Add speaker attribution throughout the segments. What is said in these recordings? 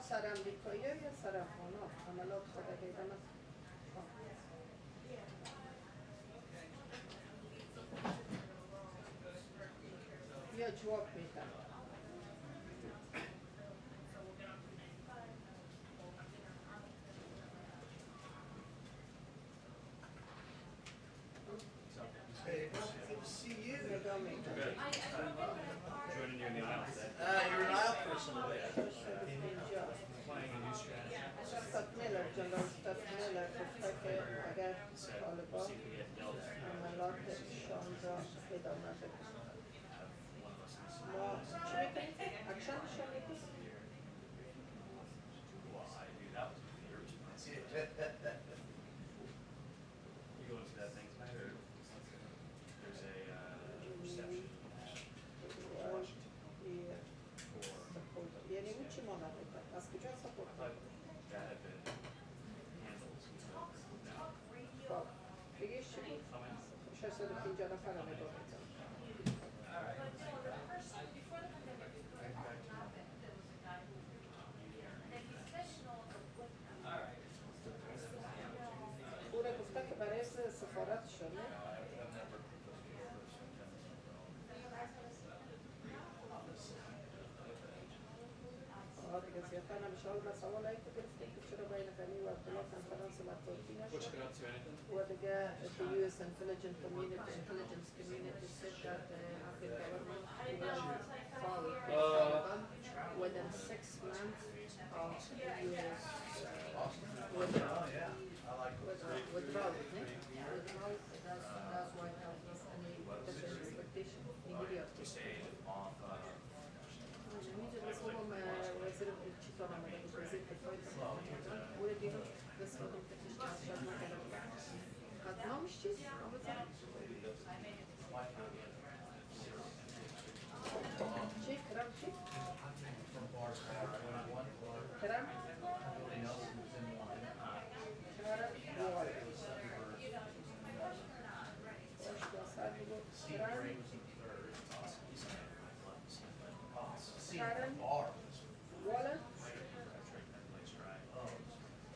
Speaker 1: سرم دیکایی یا سرم خانه عملات خدا دیدم یا جواب میدم
Speaker 2: See you.
Speaker 1: نگاه میدم
Speaker 3: Joining you in the aisle today.
Speaker 2: You're an aisle person today.
Speaker 1: اینجا
Speaker 3: Playing a new strategy.
Speaker 1: استاد میلر جنرال استاد میلر گفته که اگر طالبان
Speaker 3: See if we get dealt
Speaker 1: عملاتشان را ادامه بدن ما چی میکنیم؟ اکشنشان میکنیم؟
Speaker 3: Well, I knew that was your response. You go into that thing tonight, or there's a reception in Washington for.
Speaker 1: یعنی اون چی مانده میکنم؟ از کجا سپورت
Speaker 3: That had been handled.
Speaker 1: خب بگیش چی بود؟ 650 نفر رو نگاه میکنم او را گفته که برای سفارت شده دیگه زیادتر نمیشه حالا من سوال هایی که گرفتیم که چرا بین غنی و عبدالله کنفرانس مطبوعاتی نشد و دیگه the US intelligence community said that the Afghan government will fall Taliban within 6 months of US withdrawal. Withdrawal, that's why I have any different expectation immediately. میدونم اسمم وزیر چیزان آمده بود وزیر دفاع او رو دیدم بس خودم فکرش چند نکردم قدنامش چیز آمده چی؟ کرم چی؟ کرم؟ Karen Waller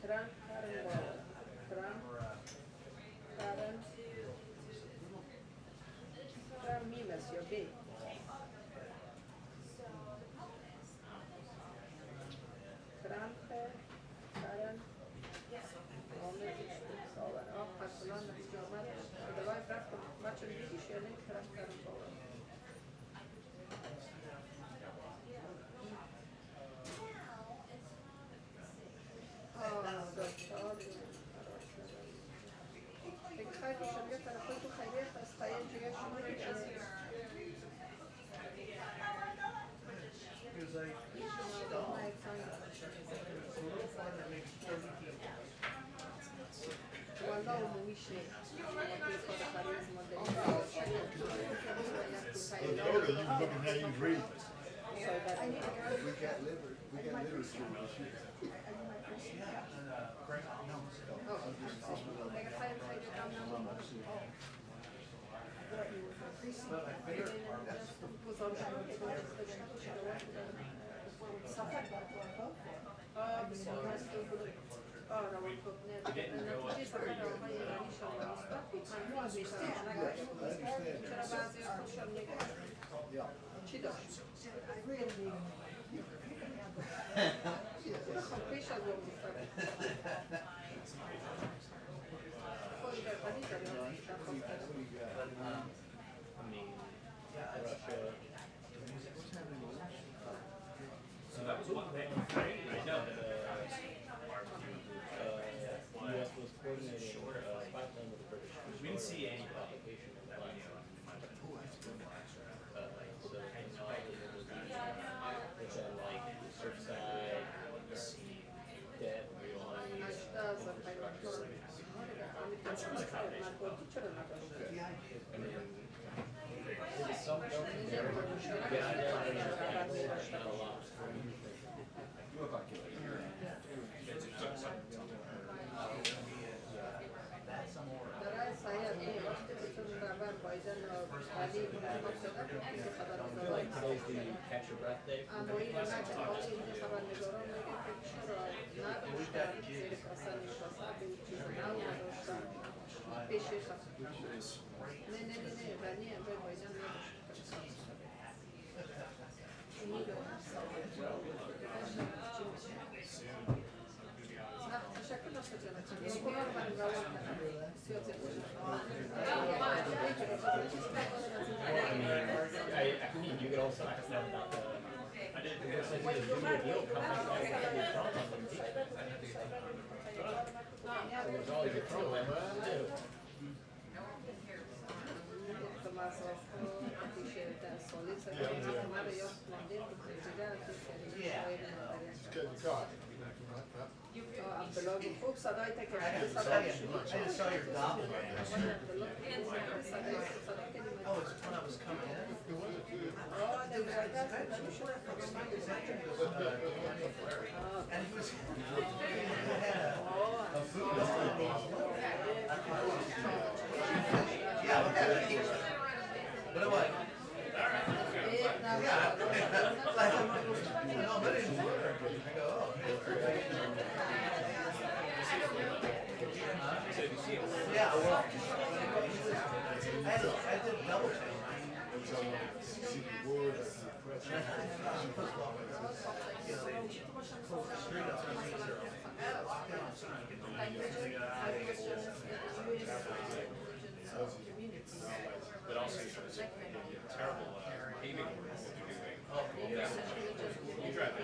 Speaker 1: Karen Waller Karen Mimes, your big Karen personal نتیجامد دوای برفت بچه دیگیش یا نمی Karen Waller Ik ga je zo weer naar de foto gaan weer gaan sta je hier zo weer والله ومش
Speaker 4: We got literacy this year.
Speaker 3: So that was one thing. I know that
Speaker 5: U.S. was coordinating pipeline with the British.
Speaker 3: we didn't see any application of that video.
Speaker 5: So technology was then like Surfside, dead, real there was some government there. Not a lot.
Speaker 4: You look like it.
Speaker 1: There are
Speaker 5: feel like today's the catch your breath day. I mean, you could also ask them about the. It looks like there's a new deal coming out with Trump on the impeachment. So there's always a Trump like, what do I do?
Speaker 2: I just saw your doppelganger. Oh, it's when I was coming in. And he was had a food. Yeah, okay. What do I? Yeah. No, but it's work. I go, oh. Yeah, well, I did double take.
Speaker 3: But also it's terrible paving work that you're doing. You drive it.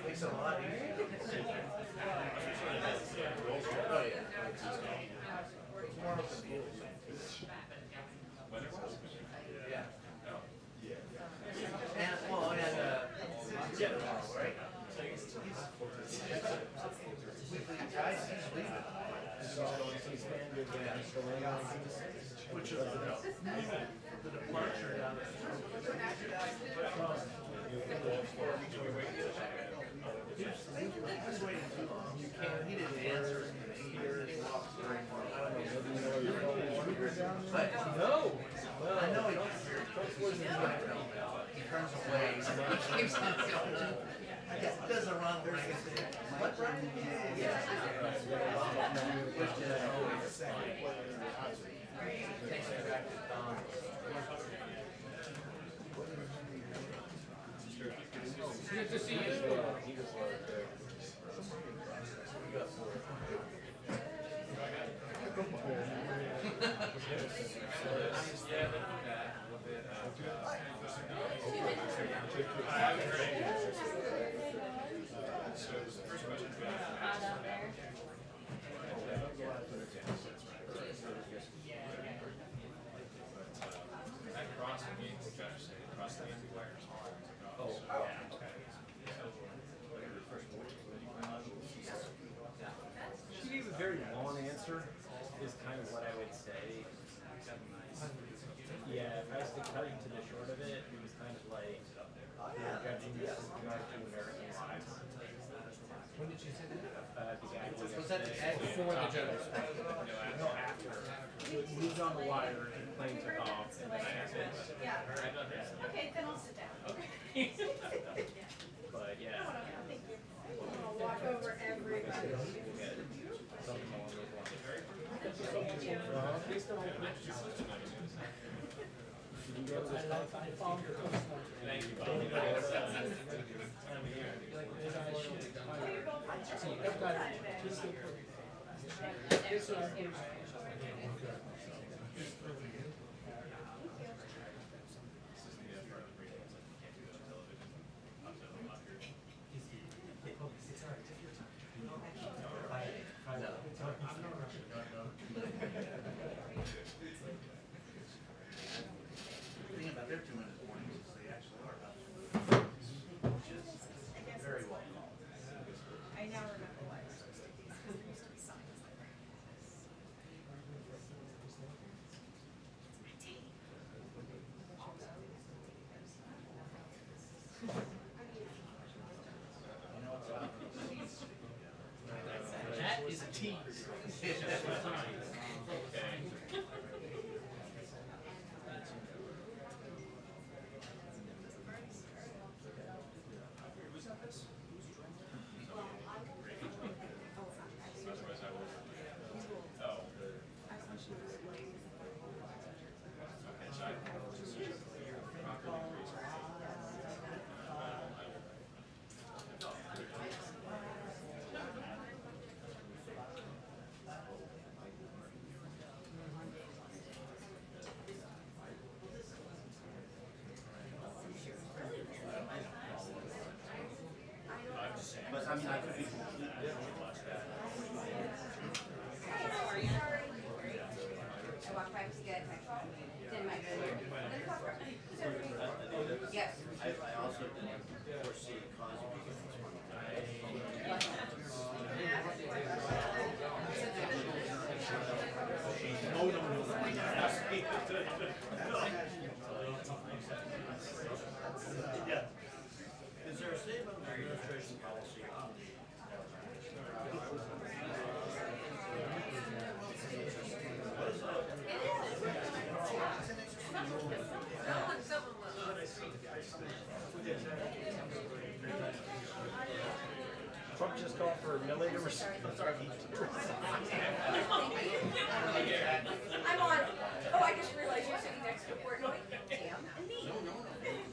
Speaker 2: Makes it a lot easier. Yeah. And well, and Jen Psaki, right? He's leaving. Which is the departure down he was waiting too long. He didn't answer. He walked through. But no. I know he turns away. He keeps on going. He does a run where he gets what run? Yeah. Which is always takes me back to Don.
Speaker 3: Good to see you.
Speaker 5: He was She gave a very long answer, is kind of what I would say. Yeah, if I was to cut it to the short of it, it was kind of like judging this with regard to American science.
Speaker 2: When did you say that?
Speaker 5: Was that
Speaker 3: Before the general no, after. It moved on the wire and the plane took off and then I answered.
Speaker 6: Yeah. Okay, then I'll sit down.
Speaker 3: Okay.
Speaker 5: But yeah.
Speaker 6: Thank you. I'll walk over everybody.
Speaker 5: Something along those lines.
Speaker 3: Thank you, Bob.
Speaker 2: They're 2 minutes warnings, they actually are about which is very well called.
Speaker 6: I now remember why I was supposed to these, because there used to be signs that were like this.
Speaker 5: I mean, I could be completely wrong.
Speaker 7: I walked by to get my phone, then my cover. Yes.
Speaker 2: I also didn't foresee it causing me Yeah. Is there a statement of administration policy on the
Speaker 3: Trump just called for a million to resign.
Speaker 7: I'm on. Oh, I just realized you're sitting next to Portnoy. Damn, and me.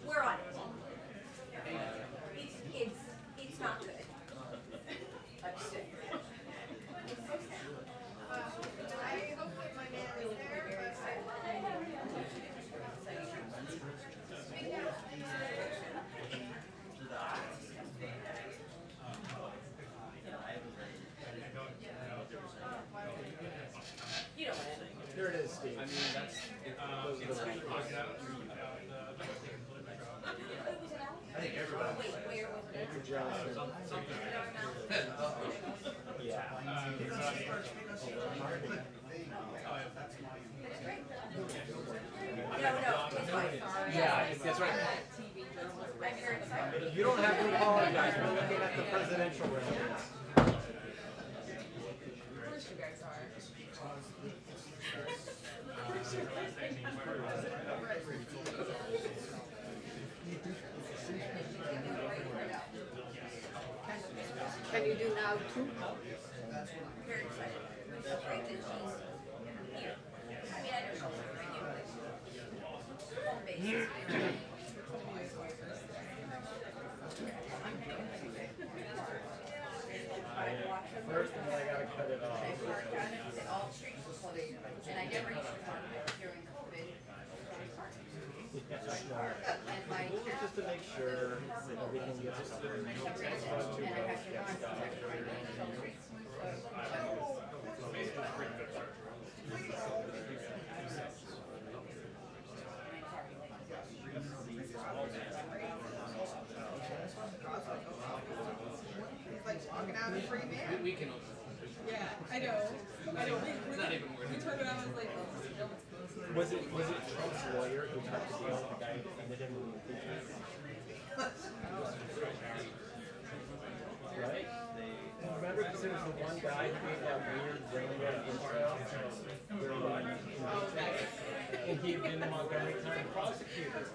Speaker 7: We're on it. It's not good. I'm sick.
Speaker 6: I hope that my man is there,
Speaker 7: You know what?
Speaker 3: Here it is, Steve. I mean, that's
Speaker 2: I think everybody.
Speaker 7: Wait, where was it?
Speaker 3: Andrew Johnson. Yeah.
Speaker 7: No, it's fine.
Speaker 3: Yeah, that's right.
Speaker 7: I'm very excited.
Speaker 3: You don't have to apologize. We're looking at the presidential race.
Speaker 6: of course you guys are.
Speaker 1: Can you do now too?
Speaker 7: Very excited. It's great that she's here. I mean, I don't know her regularly. Home base.
Speaker 3: First, and then I gotta cut it off.
Speaker 7: I worked on it, that all streets were closed, and I never used to park there during COVID. And my
Speaker 3: Just to make sure that everything gets done.
Speaker 7: and I have to run some extra streets.
Speaker 6: He's like walking out a free man.
Speaker 8: We can.
Speaker 6: Yeah, I know.
Speaker 8: Not even worth
Speaker 6: We
Speaker 8: it.
Speaker 6: turned around and was like, oh,
Speaker 3: Was it Trump's lawyer who cut the deal with the guy who defended him in the impeachment? Right? Remember, because there was the one guy who gave that weird railroad intro where and he had been the Montgomery County prosecutor.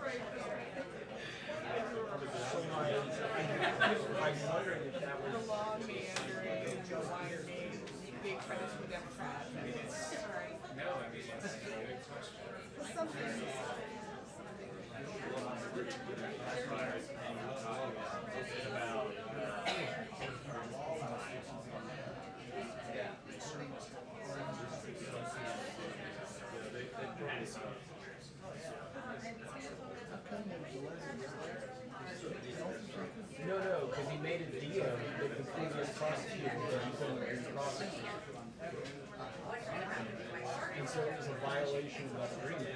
Speaker 3: So I'm wondering if that was.
Speaker 6: the law meandering, the wire being big credits for Democrats. I mean, it's sorry.
Speaker 8: No, I mean, it's a good question.
Speaker 6: Something.
Speaker 3: No, because he made a deal with the previous prosecutor that he couldn't re-prosecute. And so it was a violation of that agreement.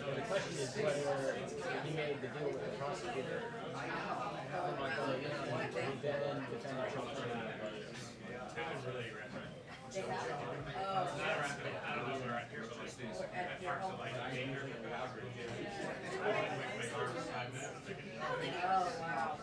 Speaker 3: And the question is whether he made the deal with the prosecutor from Montgomery County to then defend Trump.
Speaker 8: That was really aggressive.
Speaker 7: They have it.
Speaker 8: Not around here, I don't know where around here, but like these parks are like danger. My car was 5 minutes.
Speaker 7: Oh, wow.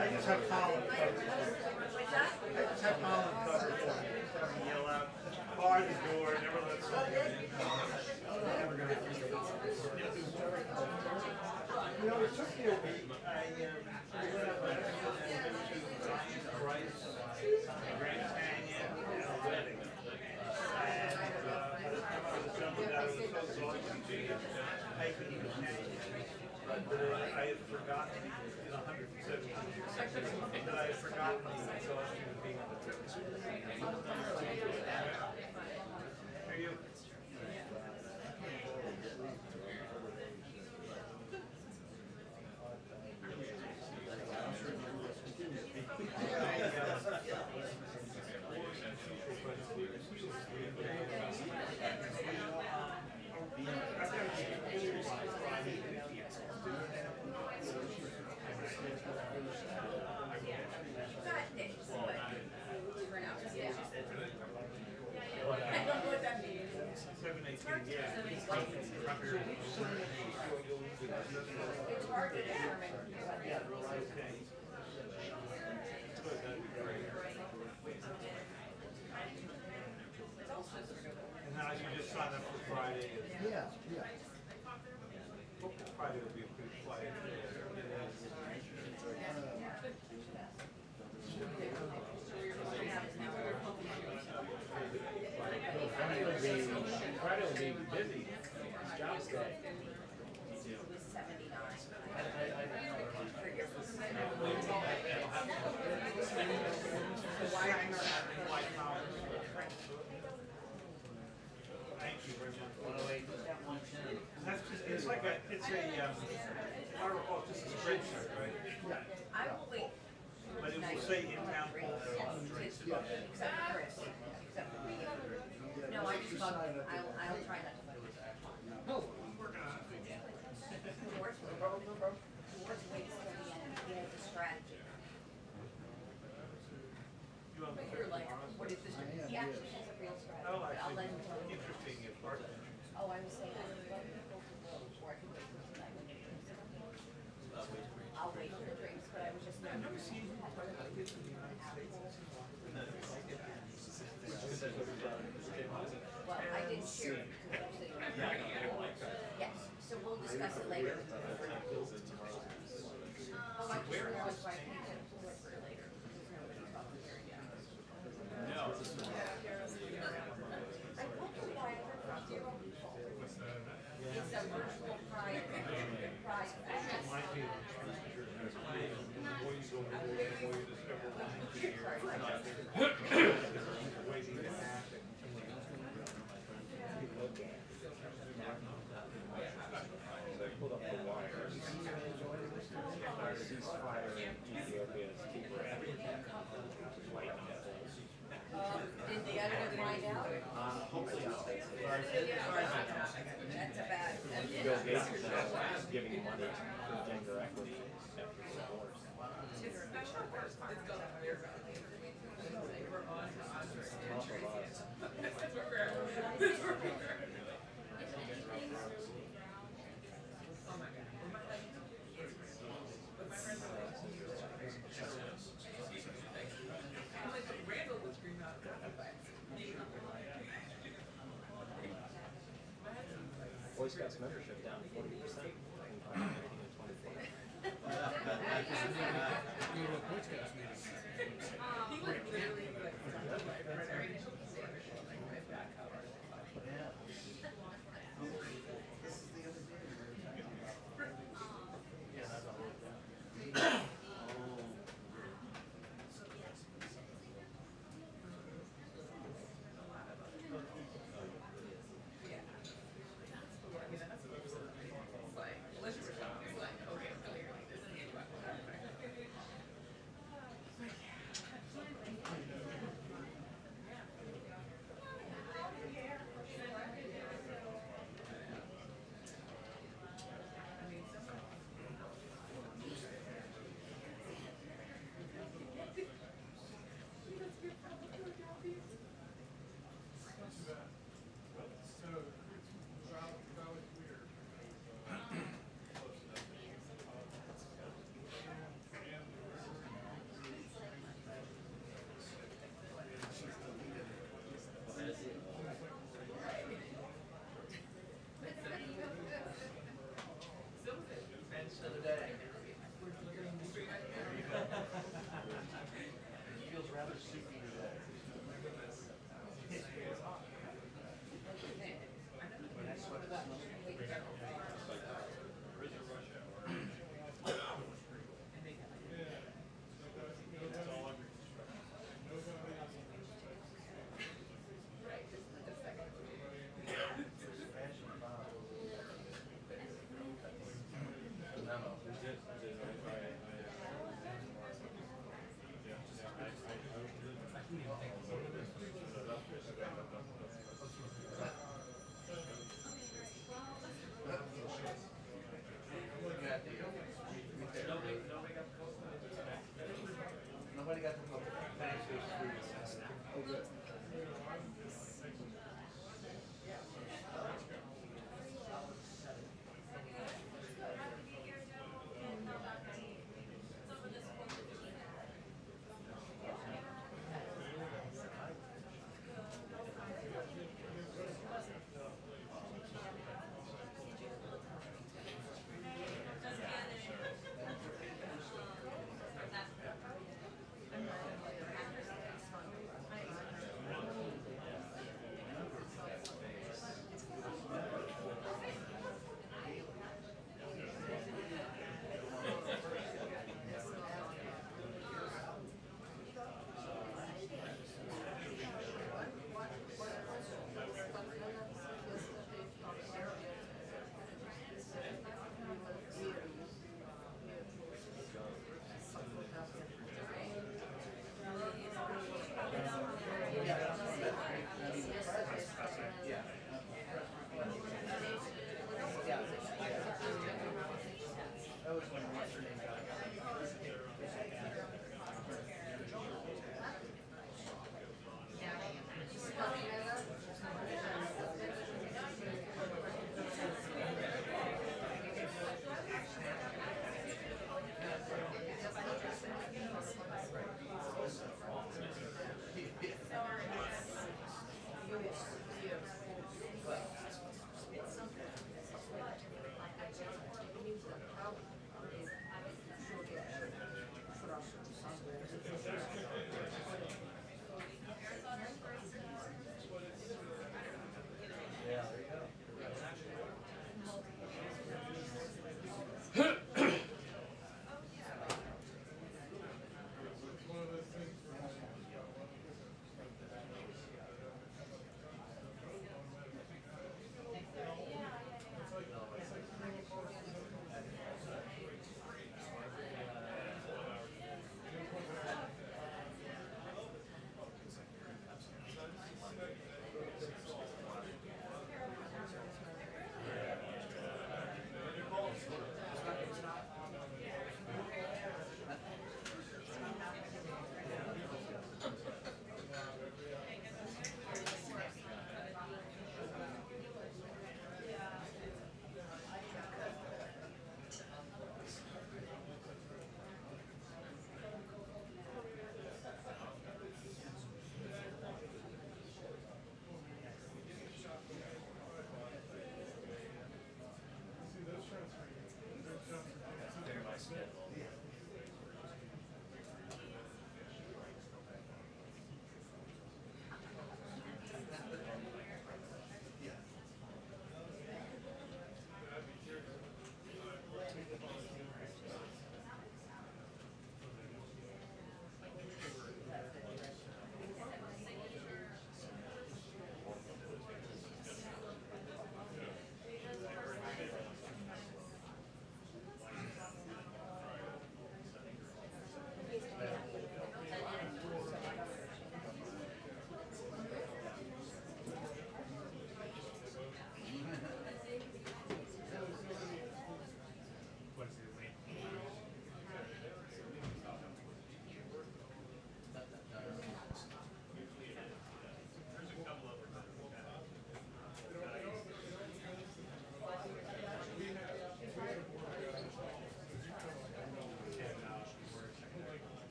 Speaker 2: I just have Colin covered. I just have Colin covered for me. So I can yell out, bar the door, never let someone in. You know, it took me a week. I went up last week and went to Brian Price, Grand Canyon, and a wedding. And by the time I was done with that, I was so exhausted hiking the canyon. But I had forgotten in 170 that I had forgotten the exhaustion of being on the trip. Are you?
Speaker 7: It's hard to determine.
Speaker 2: And now you just sign up for Friday.
Speaker 4: Yeah, yeah.
Speaker 2: Hopefully Friday will be a pretty quiet day.
Speaker 3: Friday will be busy. It's jobs day.
Speaker 2: Thank you very much. That's just, it's like a, it's a, I recall, just a spreadsheet, right?
Speaker 7: I will wait.
Speaker 2: But it will say in-town poll.
Speaker 7: Except for Chris, except for me. No, I just thought, I'll try not to vote.
Speaker 2: No, we're gonna.
Speaker 7: George waits till the end, he has a strategy.
Speaker 2: You want me to
Speaker 7: You're like,
Speaker 2: tomorrow?
Speaker 7: what is this? He actually has a real strategy.
Speaker 2: Oh,
Speaker 7: But I'll let
Speaker 2: actually,
Speaker 7: him tell you.
Speaker 2: interesting if part of it.
Speaker 7: Oh, I was saying, I would love people to vote before I can wait for tonight when it comes. I'll wait for the drinks, but I was just.
Speaker 2: I've never seen kids in the United States.
Speaker 7: Well, I didn't share it because I'm sitting right here. Yes, so we'll discuss it later. Oh, I just realized why I can't get it for later. Because nobody's talking here yet. I told you why I heard from zero people. It's a virtual pride. Pride.
Speaker 2: My feeling. The more you go, the more you discover what you waiting to happen.
Speaker 3: They pulled up the wires. Ceasefire in Ethiopia is keeping white knuckles.
Speaker 7: Did the editor find out?
Speaker 3: Hopefully not.
Speaker 7: That's a bad.
Speaker 3: Bill Gates is now giving money to gender equity after divorce. Boy Scouts membership down 40% in 2024.
Speaker 2: Nobody got the public. Thanks.
Speaker 4: Oh, good.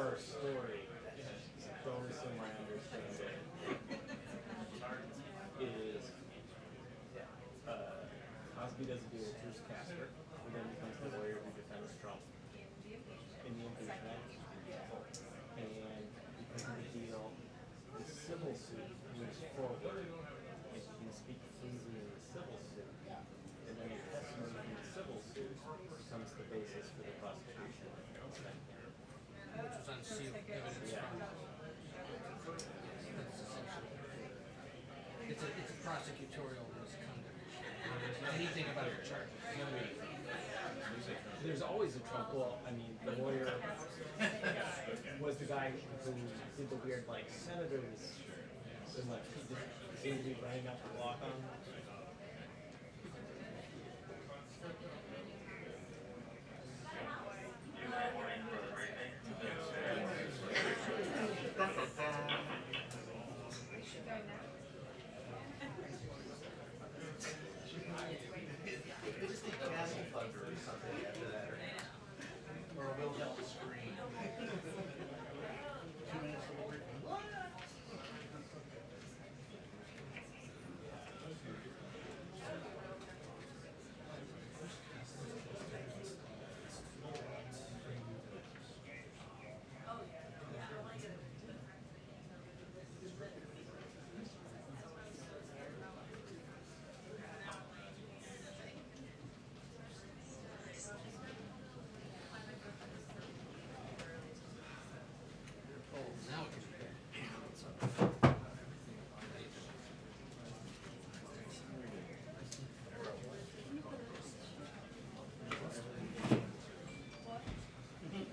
Speaker 3: her story, bonus in my understanding, is Osby does a deal with Bruce Casper, who then becomes the lawyer who defends Trump in the impeachment. And because of the deal, the civil suit moves forward, and he can speak freely in the civil suit. And then the testimony from the civil suit becomes the basis for the prosecution.
Speaker 4: Which was unsealed evidence.
Speaker 3: Yeah.
Speaker 4: It's a prosecutorial misconduct issue. Anything about the charges.
Speaker 3: There's always a Trump. Well, I mean, the lawyer was the guy who did the weird, like, senators, and like he just seemed to be running up the block on.
Speaker 2: They just need casting thunder or something after that. Or we'll help the screen.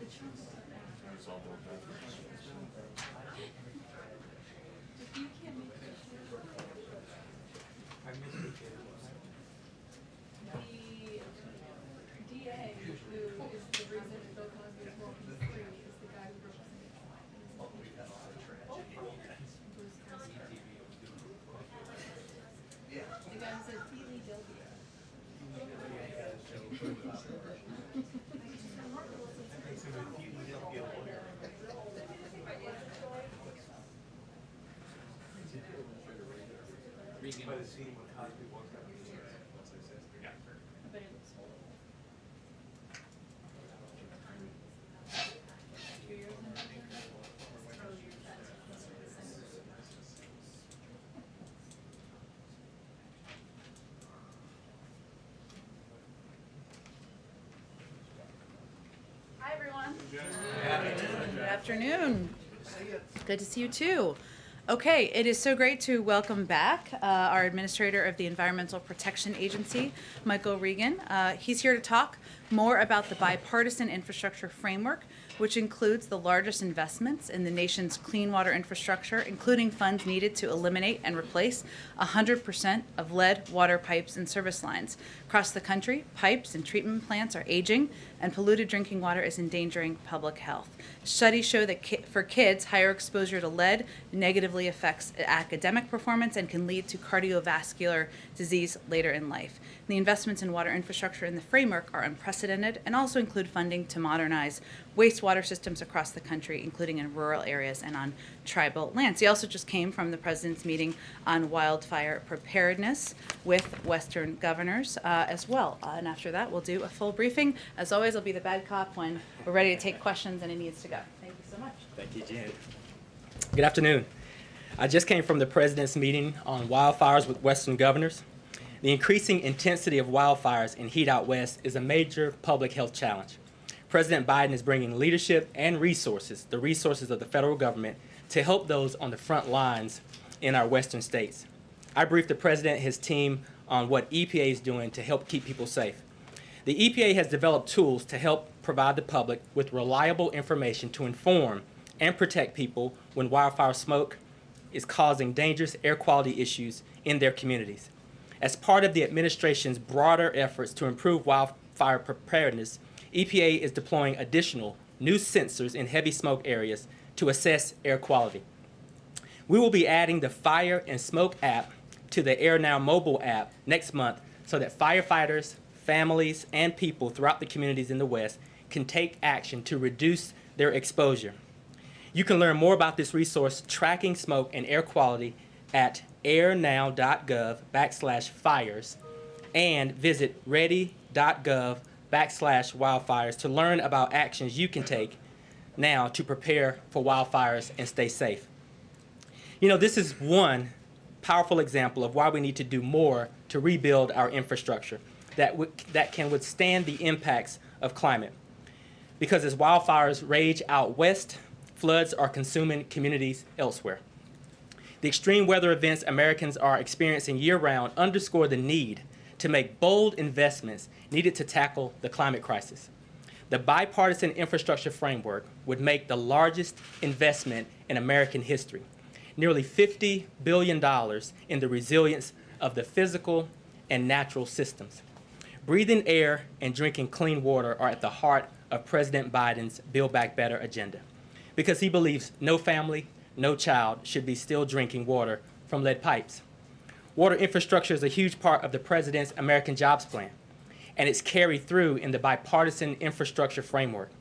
Speaker 2: 2 minutes of the briefing.
Speaker 4: Now it can
Speaker 9: DA, who is the reason that Bill Cosby is walking free, is the guy who represented Bruce Casper. The guy who said, Feely Delvia.
Speaker 4: Regan.
Speaker 2: By the scene when Cosby walked out.
Speaker 4: Yeah.
Speaker 9: But it looks horrible. 2 years in prison?
Speaker 10: Hi, everyone. Good afternoon. Good to see you too. Okay, it is so great to welcome back our administrator of the Environmental Protection Agency, Michael Regan. He's here to talk more about the bipartisan infrastructure framework, which includes the largest investments in the nation's clean water infrastructure, including funds needed to eliminate and replace 100% of lead water pipes and service lines. Across the country, pipes and treatment plants are aging, and polluted drinking water is endangering public health. Studies show that for kids, higher exposure to lead negatively affects academic performance and can lead to cardiovascular disease later in life. The investments in water infrastructure in the framework are unprecedented and also include funding to modernize wastewater systems across the country, including in rural areas and on tribal lands. He also just came from the president's meeting on wildfire preparedness with Western governors as well. And after that, we'll do a full briefing. As always, I'll be the bad cop when we're ready to take questions and it needs to go. Thank you so much.
Speaker 11: Thank you, Jen. Good afternoon. I just came from the president's meeting on wildfires with Western governors. The increasing intensity of wildfires and heat out west is a major public health challenge. President Biden is bringing leadership and resources, the resources of the federal government, to help those on the front lines in our western states. I briefed the president and his team on what EPA is doing to help keep people safe. The EPA has developed tools to help provide the public with reliable information to inform and protect people when wildfire smoke is causing dangerous air quality issues in their communities. As part of the administration's broader efforts to improve wildfire preparedness, EPA is deploying additional new sensors in heavy smoke areas to assess air quality. We will be adding the Fire and Smoke app to the Air Now mobile app next month so that firefighters, families, and people throughout the communities in the West can take action to reduce their exposure. You can learn more about this resource, Tracking Smoke and Air Quality, at airnow.gov/fires, and visit ready.gov/wildfires to learn about actions you can take now to prepare for wildfires and stay safe. You know, this is one powerful example of why we need to do more to rebuild our infrastructure that can withstand the impacts of climate. Because as wildfires rage out west, floods are consuming communities elsewhere. The extreme weather events Americans are experiencing year-round underscore the need to make bold investments needed to tackle the climate crisis. The bipartisan infrastructure framework would make the largest investment in American history, nearly $50 billion in the resilience of the physical and natural systems. Breathing air and drinking clean water are at the heart of President Biden's Build Back Better agenda, because he believes no family, no child should be still drinking water from lead pipes. Water infrastructure is a huge part of the President's American Jobs Plan, and it's carried through in the bipartisan infrastructure framework,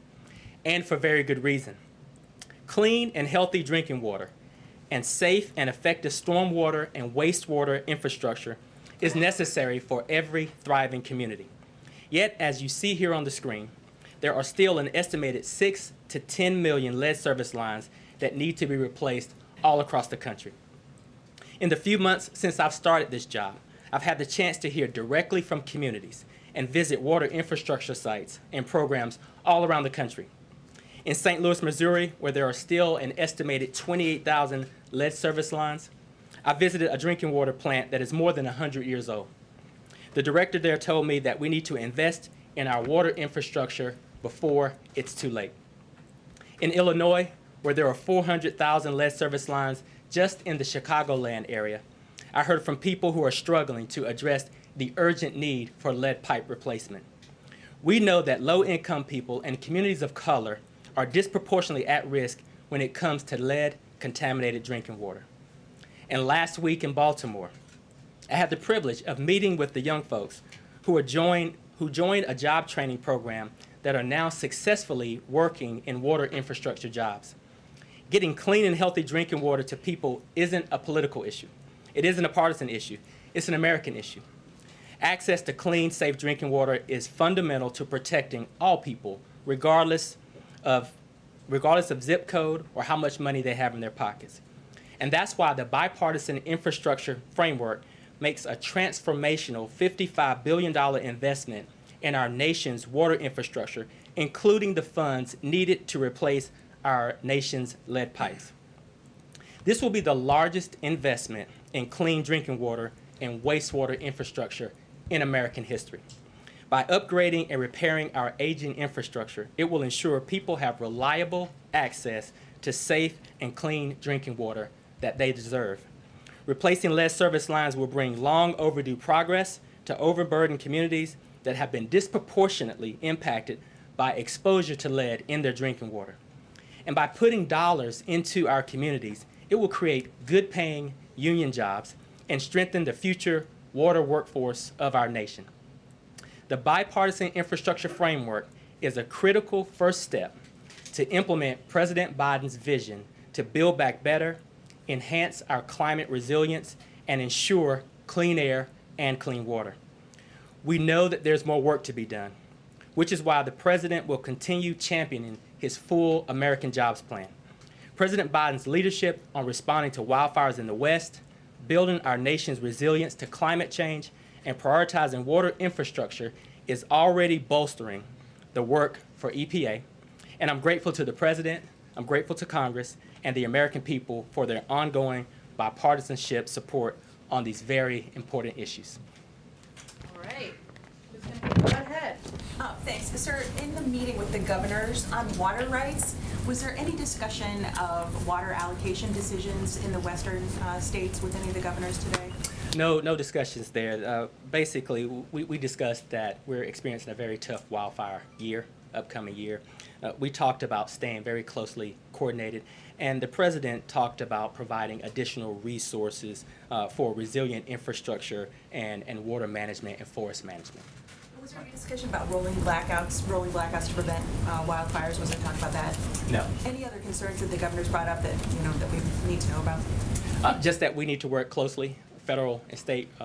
Speaker 11: and for very good reason. Clean and healthy drinking water and safe and effective stormwater and wastewater infrastructure is necessary for every thriving community. Yet, as you see here on the screen, there are still an estimated 6 to 10 million lead service lines that need to be replaced all across the country. In the few months since I've started this job, I've had the chance to hear directly from communities and visit water infrastructure sites and programs all around the country. In St. Louis, Missouri, where there are still an estimated 28,000 lead service lines, I visited a drinking water plant that is more than 100 years old. The director there told me that we need to invest in our water infrastructure before it's too late. In Illinois, where there are 400,000 lead service lines just in the Chicagoland area, I heard from people who are struggling to address the urgent need for lead pipe replacement. We know that low-income people and communities of color are disproportionately at risk when it comes to lead-contaminated drinking water. And last week in Baltimore, I had the privilege of meeting with the young folks who joined a job training program that are now successfully working in water infrastructure jobs. Getting clean and healthy drinking water to people isn't a political issue. It isn't a partisan issue. It's an American issue. Access to clean, safe drinking water is fundamental to protecting all people, regardless of zip code or how much money they have in their pockets. And that's why the bipartisan infrastructure framework makes a transformational $55 billion investment in our nation's water infrastructure, including the funds needed to replace our nation's lead pipes. This will be the largest investment in clean drinking water and wastewater infrastructure in American history. By upgrading and repairing our aging infrastructure, it will ensure people have reliable access to safe and clean drinking water that they deserve. Replacing lead service lines will bring long overdue progress to overburdened communities that have been disproportionately impacted by exposure to lead in their drinking water. And by putting dollars into our communities, it will create good-paying union jobs and strengthen the future water workforce of our nation. The bipartisan infrastructure framework is a critical first step to implement President Biden's vision to build back better, enhance our climate resilience, and ensure clean air and clean water. We know that there's more work to be done, which is why the President will continue championing his full American Jobs Plan. President Biden's leadership on responding to wildfires in the West, building our nation's resilience to climate change, and prioritizing water infrastructure is already bolstering the work for EPA. And I'm grateful to the President, I'm grateful to Congress, and the American people for their ongoing bipartisanship support on these very important issues.
Speaker 10: All right. Who's going to go ahead?
Speaker 6: Thanks. Sir, in the meeting with the governors on water rights, was there any discussion of water allocation decisions in the western states with any of the governors today?
Speaker 11: No discussions there. Basically, we discussed that we're experiencing a very tough wildfire year, upcoming year. We talked about staying very closely coordinated, and the President talked about providing additional resources for resilient infrastructure and water management and forest management.
Speaker 6: Was there any discussion about rolling blackouts to prevent wildfires? Was there talk about that?
Speaker 11: No.
Speaker 6: Any other concerns that the governor's brought up that that we need to know about?
Speaker 11: Just that we need to work closely, federal and state,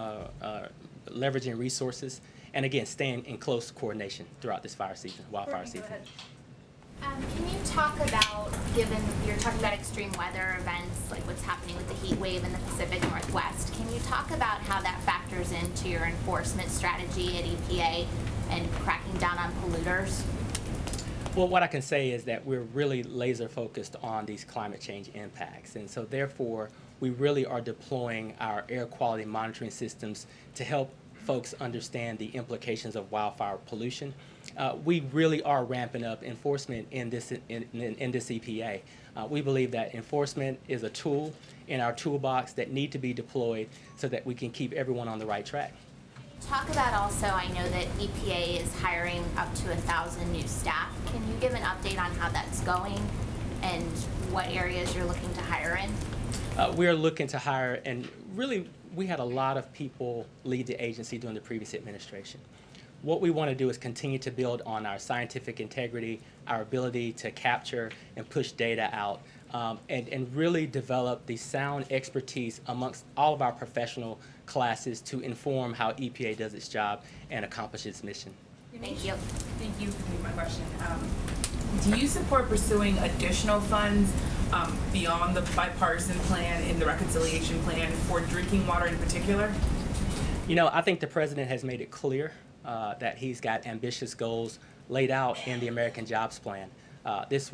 Speaker 11: leveraging resources, and again, staying in close coordination throughout this wildfire season.
Speaker 12: Can you talk about, given you're talking about extreme weather events, like what's happening with the heat wave in the Pacific Northwest, can you talk about how that factors into your enforcement strategy at EPA and cracking down on polluters?
Speaker 11: Well, what I can say is that we're really laser focused on these climate change impacts, and so therefore we really are deploying our air quality monitoring systems to help folks understand the implications of wildfire pollution. We really are ramping up enforcement in this EPA. We believe that enforcement is a tool in our toolbox that need to be deployed so that we can keep everyone on the right track.
Speaker 12: Talk about also, I know that EPA is hiring up to 1,000 new staff. Can you give an update on how that's going and what areas you're looking to hire in?
Speaker 11: We are looking to hire, and really we had a lot of people lead the agency during the previous administration. What we want to do is continue to build on our scientific integrity, our ability to capture and push data out, and really develop the sound expertise amongst all of our professional classes to inform how EPA does its job and accomplish its mission.
Speaker 12: Thank you.
Speaker 13: Thank you for taking my question. Do you support pursuing additional funds beyond the bipartisan plan in the reconciliation plan for drinking water in particular?
Speaker 11: You know, I think the president has made it clear that he's got ambitious goals laid out in the American Jobs Plan. This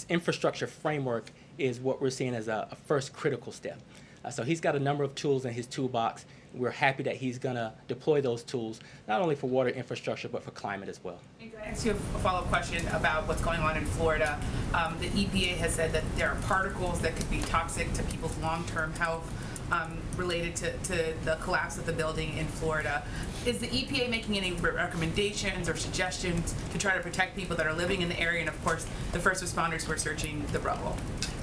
Speaker 11: infrastructure framework is what we're seeing as a first critical step. So he's got a number of tools in his toolbox. We're happy that he's going to deploy those tools, not only for water infrastructure, but for climate as well.
Speaker 13: Can I ask you a follow-up question about what's going on in Florida? The EPA has said that there are particles that could be toxic to people's long-term health related to the collapse of the building in Florida. Is the EPA making any recommendations or suggestions to try to protect people that are living in the area and, of course, the first responders who are searching the rubble?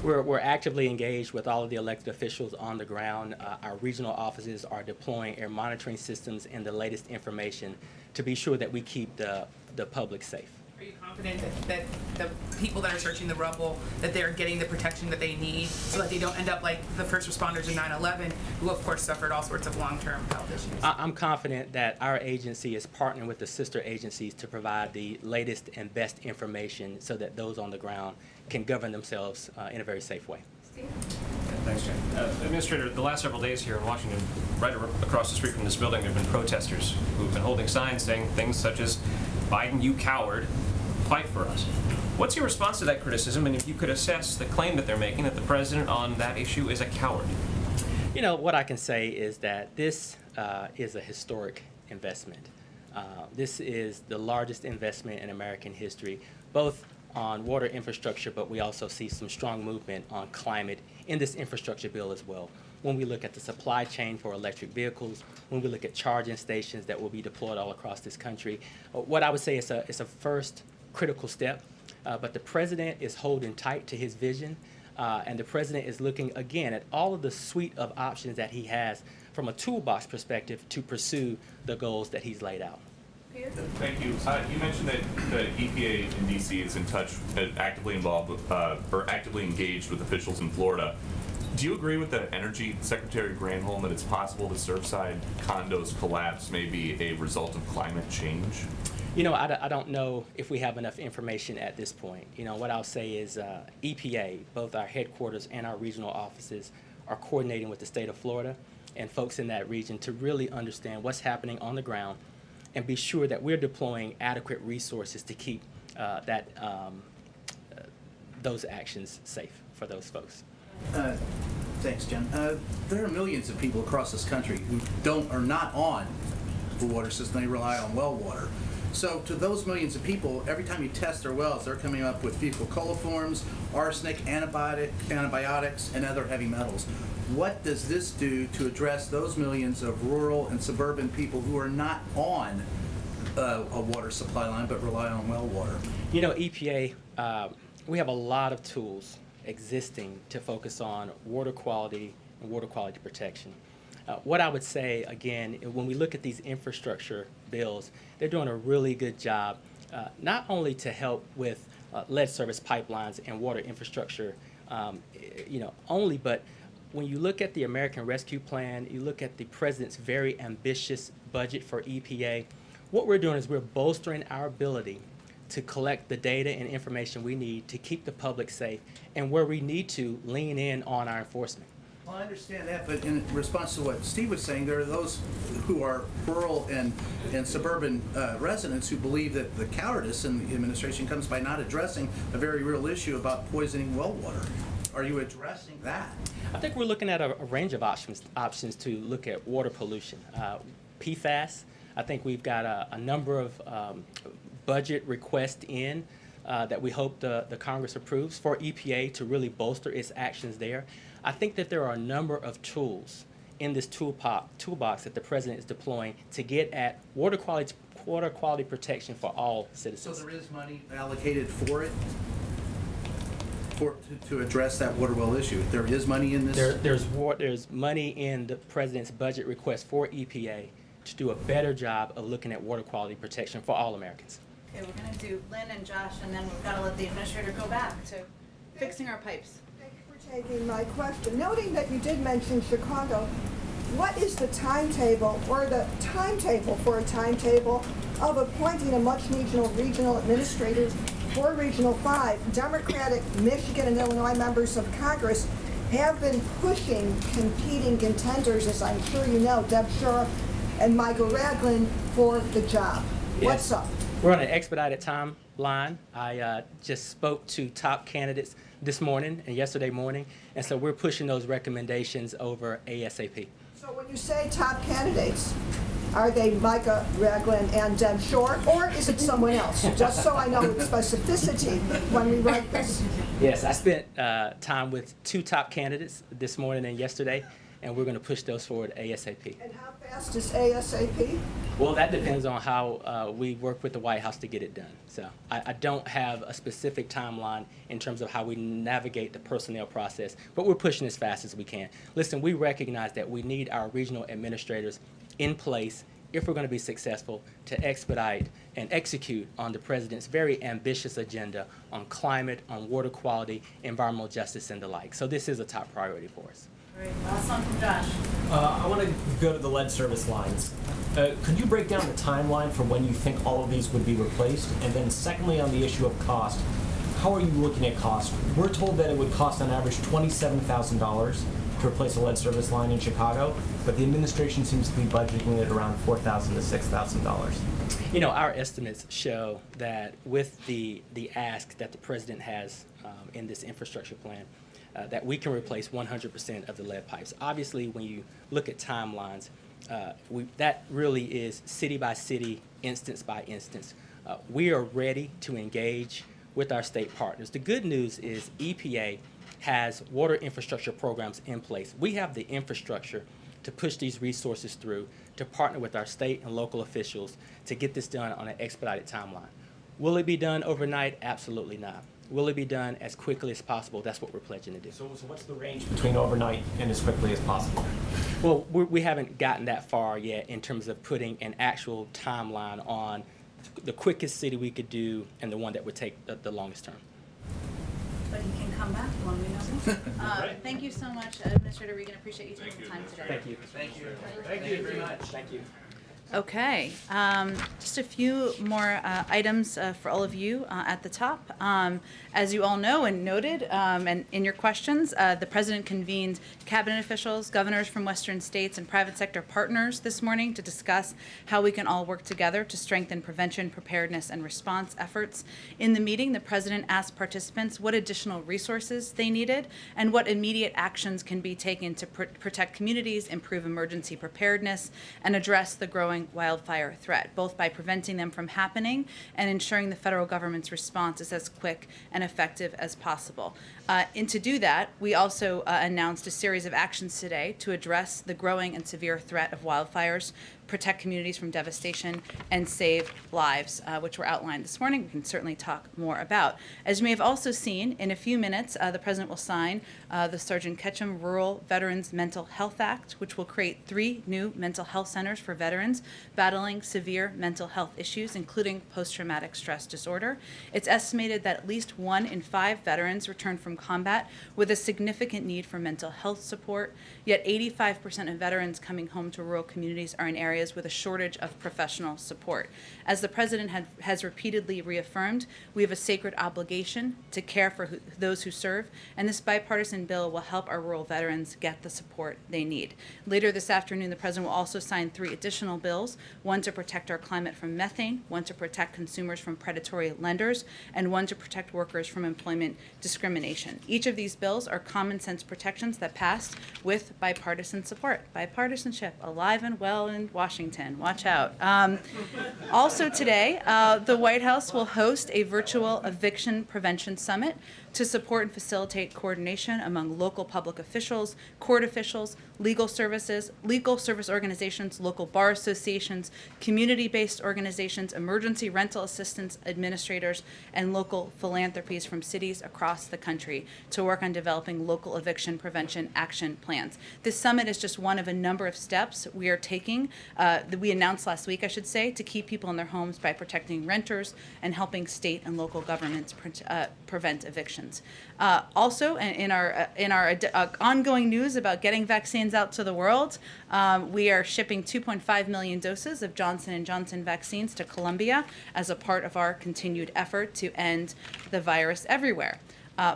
Speaker 11: We're actively engaged with all of the elected officials on the ground. Our regional offices are deploying air monitoring systems and the latest information to be sure that we keep the public safe.
Speaker 13: Are you confident that the people that are searching the rubble, that they're getting the protection that they need so that they don't end up like the first responders in 9/11, who of course suffered all sorts of long-term health issues?
Speaker 11: I'm confident that our agency is partnering with the sister agencies to provide the latest and best information so that those on the ground can govern themselves in a very safe way.
Speaker 14: Thanks, Jen. Administrator, the last several days here in Washington, right across the street from this building, there have been protesters who've been holding signs saying things such as, "Biden, you coward, fight for us." What's your response to that criticism, and if you could assess the claim that they're making that the president on that issue is a coward?
Speaker 11: You know, what I can say is that this is a historic investment. This is the largest investment in American history, both on water infrastructure, but we also see some strong movement on climate in this infrastructure bill as well. When we look at the supply chain for electric vehicles, when we look at charging stations that will be deployed all across this country, what I would say is a first critical step, but the president is holding tight to his vision, and the president is looking again at all of the suite of options that he has from a toolbox perspective to pursue the goals that he's laid out.
Speaker 15: Thank you. You mentioned that the EPA in D.C. is in touch, actively involved with, or actively engaged with officials in Florida. Do you agree with the Energy Secretary Granholm that it's possible the Surfside condos collapse may be a result of climate change?
Speaker 11: You know, I don't know if we have enough information at this point. You know, what I'll say is EPA, both our headquarters and our regional offices, are coordinating with the state of Florida and folks in that region to really understand what's happening on the ground and be sure that we're deploying adequate resources to keep those actions safe for those folks.
Speaker 16: Thanks, Jen. There are millions of people across this country who are not on the water system. They rely on well water. So to those millions of people, every time you test their wells, they're coming up with fecal coliforms, arsenic, antibiotics, and other heavy metals. What does this do to address those millions of rural and suburban people who are not on a water supply line but rely on well water?
Speaker 11: You know, EPA, we have a lot of tools existing to focus on water quality and water quality protection. What I would say, again, when we look at these infrastructure bills, they're doing a really good job, not only to help with lead service pipelines and water infrastructure, only, but when you look at the American Rescue Plan, you look at the president's very ambitious budget for EPA, what we're doing is we're bolstering our ability to collect the data and information we need to keep the public safe, and where we need to lean in on our enforcement.
Speaker 16: Well, I understand that, but in response to what Steve was saying, there are those who are rural and suburban residents who believe that the cowardice in the administration comes by not addressing a very real issue about poisoning well water. Are you addressing that?
Speaker 11: I think we're looking at a range of options to look at water pollution. PFAS, I think we've got a number of budget requests in that we hope the Congress approves for EPA to really bolster its actions there. I think that there are a number of tools in this toolbox that the president is deploying to get at water quality protection for all citizens.
Speaker 16: So there is money allocated for it? To address that water well issue. There is money in this?
Speaker 11: There's money in the president's budget request for EPA to do a better job of looking at water quality protection for all Americans.
Speaker 10: Okay, we're going to do Lynn and Josh, and then we've got to let the administrator go back to fixing our pipes.
Speaker 17: Thank you for taking my question. Noting that you did mention Chicago, what is the timetable or the timetable for a timetable of appointing a much-needed regional administrator for Regional 5? Democratic Michigan and Illinois members of Congress have been pushing competing contenders, as I'm sure you know, Deb Schor and Michael Ragland, for the job.
Speaker 11: Yes.
Speaker 17: What's up?
Speaker 11: We're on an expedited timeline. I just spoke to top candidates this morning and yesterday morning, and so we're pushing those recommendations over ASAP.
Speaker 17: So when you say top candidates, are they Micah Ragland and Deb Schor, or is it someone else? Just so I know with specificity when we write this.
Speaker 11: Yes, I spent time with two top candidates this morning and yesterday, and we're going to push those forward ASAP.
Speaker 17: And how fast is ASAP?
Speaker 11: Well, that depends on how we work with the White House to get it done. So I don't have a specific timeline in terms of how we navigate the personnel process, but we're pushing as fast as we can. Listen, we recognize that we need our regional administrators in place if we're going to be successful to expedite and execute on the president's very ambitious agenda on climate, on water quality, environmental justice, and the like. So this is a top priority for us.
Speaker 10: Great. Last one from Josh.
Speaker 5: I want to go to the lead service lines. Could you break down the timeline for when you think all of these would be replaced? And then secondly, on the issue of cost, how are you looking at cost? We're told that it would cost on average $27,000 to replace a lead service line in Chicago, but the administration seems to be budgeting it around $4,000 to $6,000.
Speaker 11: You know, our estimates show that with the ask that the president has in this infrastructure plan, that we can replace 100% of the lead pipes. Obviously, when you look at timelines, that really is city by city, instance by instance. We are ready to engage with our state partners. The good news is EPA has water infrastructure programs in place. We have the infrastructure to push these resources through, to partner with our state and local officials to get this done on an expedited timeline. Will it be done overnight? Absolutely not. Will it be done as quickly as possible? That's what we're pledging to do.
Speaker 5: So what's the range between overnight and as quickly as possible?
Speaker 11: Well, we haven't gotten that far yet in terms of putting an actual timeline on the quickest city we could do and the one that would take the longest term.
Speaker 10: But he can come back when we know. Thank you so much, Administrator Regan. Appreciate you taking the time today.
Speaker 11: Thank you.
Speaker 16: Thank you.
Speaker 11: Thank you very much. Thank you.
Speaker 10: Okay, just a few more items for all of you at the top. As you all know and noted, and in your questions, the President convened cabinet officials, governors from Western states, and private sector partners this morning to discuss how we can all work together to strengthen prevention, preparedness, and response efforts. In the meeting, the President asked participants what additional resources they needed and what immediate actions can be taken to protect communities, improve emergency preparedness, and address the growing wildfire threat, both by preventing them from happening and ensuring the federal government's response is as quick and effective as possible. And to do that, we also announced a series of actions today to address the growing and severe threat of wildfires, protect communities from devastation, and save lives, which were outlined this morning. We can certainly talk more about. As you may have also seen, in a few minutes, the President will sign the Sergeant Ketchum Rural Veterans Mental Health Act, which will create 3 new mental health centers for veterans battling severe mental health issues, including post-traumatic stress disorder. It's estimated that at least 1 in 5 veterans return from combat with a significant need for mental health support, yet 85% of veterans coming home to rural communities are in areas with a shortage of professional support. As the President has repeatedly reaffirmed, we have a sacred obligation to care for those who serve, and this bipartisan bill will help our rural veterans get the support they need. Later this afternoon, the President will also sign 3 additional bills, one to protect our climate from methane, one to protect consumers from predatory lenders, and one to protect workers from employment discrimination. Each of these bills are common sense protections that passed with bipartisan support. Bipartisanship alive and well in Washington. Watch out. Also today, the White House will host a virtual eviction prevention summit to support and facilitate coordination among local public officials, court officials, legal service organizations, local bar associations, community-based organizations, emergency rental assistance administrators, and local philanthropies from cities across the country to work on developing local eviction prevention action plans. This summit is just one of a number of steps we are taking, that we announced last week, I should say, to keep people in their homes by protecting renters and helping state and local governments prevent evictions. Also, in our ongoing news about getting vaccines out to the world, we are shipping 2.5 million doses of Johnson & Johnson vaccines to Colombia as a part of our continued effort to end the virus everywhere.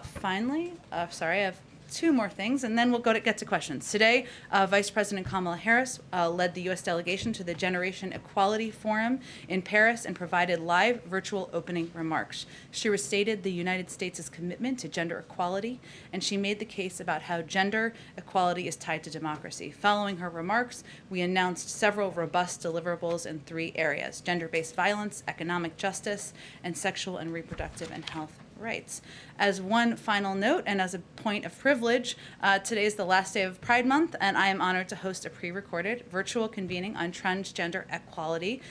Speaker 10: Finally, sorry, I have 2 more things, and then we'll get to questions. Today, Vice President Kamala Harris led the U.S. delegation to the Generation Equality Forum in Paris and provided live virtual opening remarks. She restated the United States' commitment to gender equality, and she made the case about how gender equality is tied to democracy. Following her remarks, we announced several robust deliverables in 3 areas: gender-based violence, economic justice, and sexual and reproductive and health rights. As one final note, and as a point of privilege, today is the last day of Pride Month, and I am honored to host a pre-recorded virtual convening on transgender equality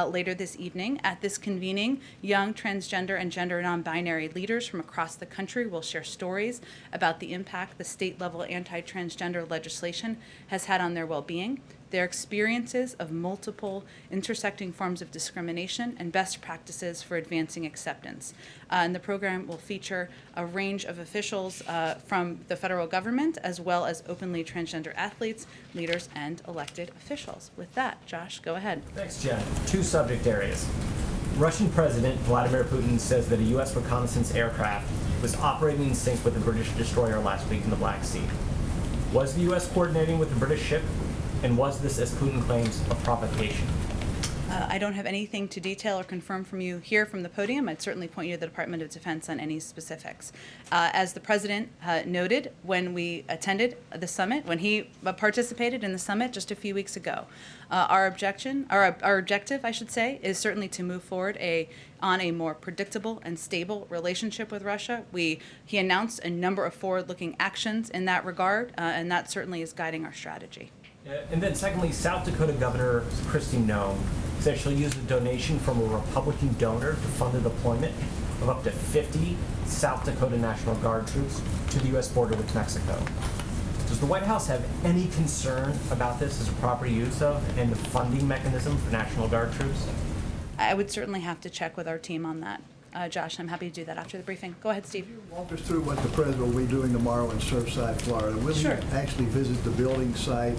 Speaker 10: later this evening. At this convening, young transgender and gender non-binary leaders from across the country will share stories about the impact the state-level anti-transgender legislation has had on their well-being, their experiences of multiple intersecting forms of discrimination, and best practices for advancing acceptance. And the program will feature a range of officials from the federal government, as well as openly transgender athletes, leaders, and elected officials. With that, Josh, go ahead.
Speaker 5: Thanks, Jen. 2 subject areas. Russian President Vladimir Putin says that a U.S. reconnaissance aircraft was operating in sync with a British destroyer last week in the Black Sea. Was the U.S. coordinating with the British ship? And was this, as Putin claims, a provocation?
Speaker 10: I don't have anything to detail or confirm from you here from the podium. I'd certainly point you to the Department of Defense on any specifics. As the President noted when we attended the summit, when he participated in the summit just a few weeks ago, our objective, I should say, is certainly to move forward on a more predictable and stable relationship with Russia. He announced a number of forward-looking actions in that regard, and that certainly is guiding our strategy.
Speaker 5: And then secondly, South Dakota Governor Kristi Noem said she'll use a donation from a Republican donor to fund the deployment of up to 50 South Dakota National Guard troops to the U.S. border with Mexico. Does the White House have any concern about this as a proper use of and the funding mechanism for National Guard troops?
Speaker 10: I would certainly have to check with our team on that. Josh, I'm happy to do that after the briefing. Go ahead, Steve.
Speaker 18: Walk us through what the President will be doing tomorrow in Surfside, Florida. Will he actually visit the building site?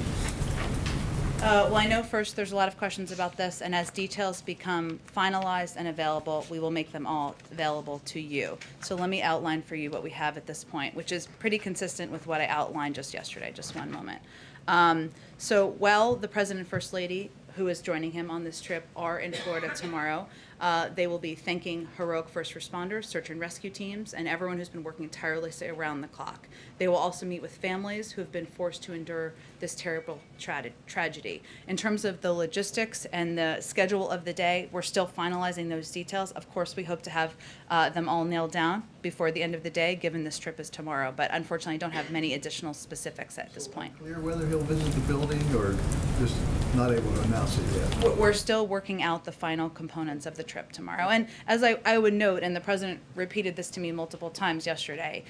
Speaker 10: Well, I know first there's a lot of questions about this, and as details become finalized and available, we will make them all available to you. So let me outline for you what we have at this point, which is pretty consistent with what I outlined just yesterday. Just one moment. So while the President and First Lady, who is joining him on this trip, are in Florida tomorrow, they will be thanking heroic first responders, search and rescue teams, and everyone who's been working tirelessly around the clock. They will also meet with families who have been forced to endure this terrible tragedy. In terms of the logistics and the schedule of the day, we're still finalizing those details. Of course, we hope to have them all nailed down before the end of the day, given this trip is tomorrow. But unfortunately, I don't have many additional specifics at this point.
Speaker 18: Clear whether he'll visit the building or just not able to announce it yet?
Speaker 10: We're still working out the final components of the trip tomorrow. And as I would note, and the president repeated this to me multiple times yesterday,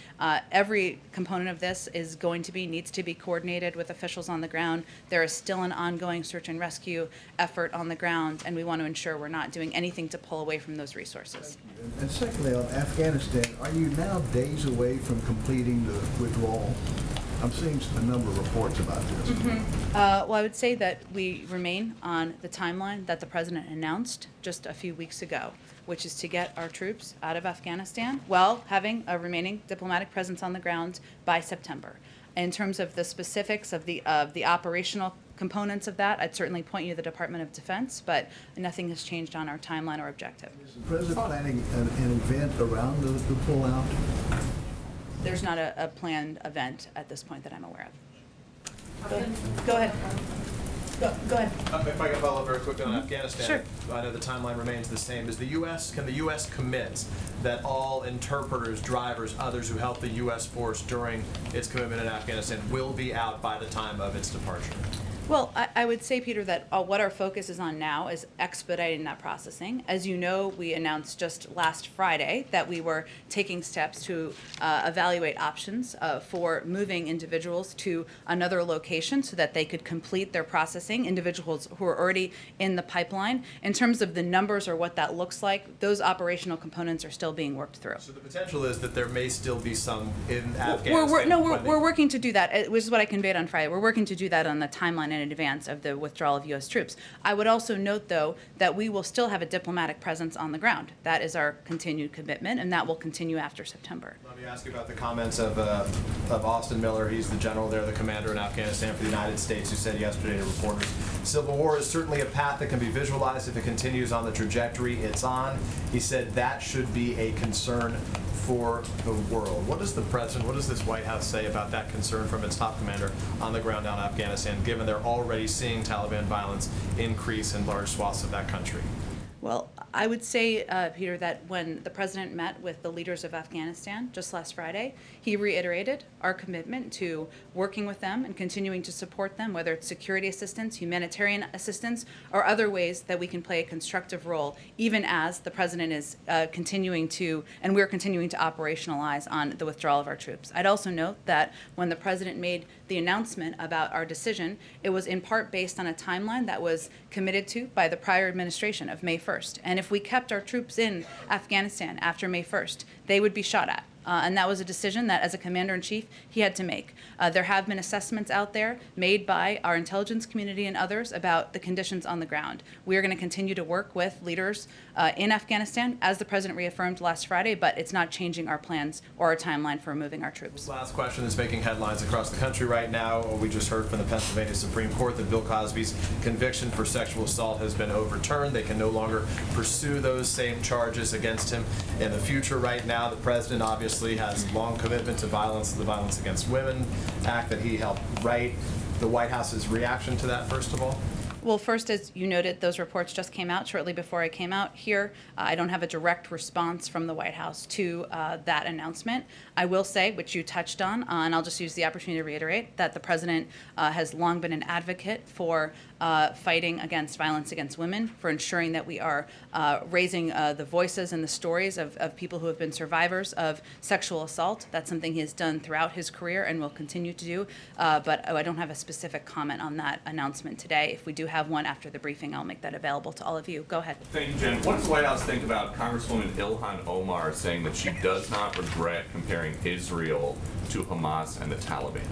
Speaker 10: every component of this is going to be, needs to be coordinated with officials on the ground. There is still an ongoing search and rescue effort on the ground, and we want to ensure we're not doing anything to pull away from those resources.
Speaker 18: And secondly, on Afghanistan, are you now days away from completing the withdrawal? I'm seeing a number of reports about this.
Speaker 10: Well, I would say that we remain on the timeline that the president announced just a few weeks ago, which is to get our troops out of Afghanistan while having a remaining diplomatic presence on the ground by September. In terms of the specifics of the operational components of that, I'd certainly point you to the Department of Defense, but nothing has changed on our timeline or objective.
Speaker 18: Is the president planning an event around the pullout?
Speaker 10: There's not a planned event at this point that I'm aware of. Go ahead. Go ahead.
Speaker 19: If I can follow up very quickly on Afghanistan.
Speaker 10: Sure.
Speaker 19: I know the timeline remains the same. Can the U.S. commit that all interpreters, drivers, others who help the U.S. force during its commitment in Afghanistan will be out by the time of its departure?
Speaker 10: Well, I would say, Peter, that what our focus is on now is expediting that processing. As you know, we announced just last Friday that we were taking steps to evaluate options for moving individuals to another location so that they could complete their processing, individuals who are already in the pipeline. In terms of the numbers or what that looks like, those operational components are still being worked through.
Speaker 19: So the potential is that there may still be some in Afghanistan.
Speaker 10: We're working to do that, which is what I conveyed on Friday. We're working to do that on the timeline in advance of the withdrawal of U.S. troops. I would also note, though, that we will still have a diplomatic presence on the ground. That is our continued commitment, and that will continue after September.
Speaker 19: Let me ask you about the comments of Austin Miller. He's the general there, the commander in Afghanistan for the United States, who said yesterday to reporters, "Civil war is certainly a path that can be visualized if it continues on the trajectory it's on." He said that should be a concern for the world. What does the president, what does this White House say about that concern from its top commander on the ground down in Afghanistan, given they're already seeing Taliban violence increase in large swaths of that country?
Speaker 10: Well, I would say, Peter, that when the president met with the leaders of Afghanistan just last Friday, he reiterated our commitment to working with them and continuing to support them, whether it's security assistance, humanitarian assistance, or other ways that we can play a constructive role, even as the president is continuing to, and we're continuing to operationalize on the withdrawal of our troops. I'd also note that when the president made the announcement about our decision, it was in part based on a timeline that was committed to by the prior administration of May 1st. And if we kept our troops in Afghanistan after May 1st, they would be shot at. And that was a decision that, as a commander-in-chief, he had to make. There have been assessments out there made by our intelligence community and others about the conditions on the ground. We are going to continue to work with leaders in Afghanistan, as the president reaffirmed last Friday, but it's not changing our plans or our timeline for moving our troops.
Speaker 19: Last question is making headlines across the country right now. We just heard from the Pennsylvania Supreme Court that Bill Cosby's conviction for sexual assault has been overturned. They can no longer pursue those same charges against him in the future. Right now, the president obviously has long commitment to violence, the Violence Against Women Act that he helped write. The White House's reaction to that, first of all?
Speaker 10: Well, first, as you noted, those reports just came out shortly before I came out here. I don't have a direct response from the White House to that announcement. I will say, which you touched on, and I'll just use the opportunity to reiterate, that the president has long been an advocate for fighting against violence against women, for ensuring that we are raising the voices and the stories of people who have been survivors of sexual assault. That's something he has done throughout his career and will continue to do. But I don't have a specific comment on that announcement today. If we do have one after the briefing, I'll make that available to all of you. Go ahead.
Speaker 15: Thank you, Jen. What does the White House think about Congresswoman Ilhan Omar saying that she does not regret comparing Israel to Hamas and the Taliban?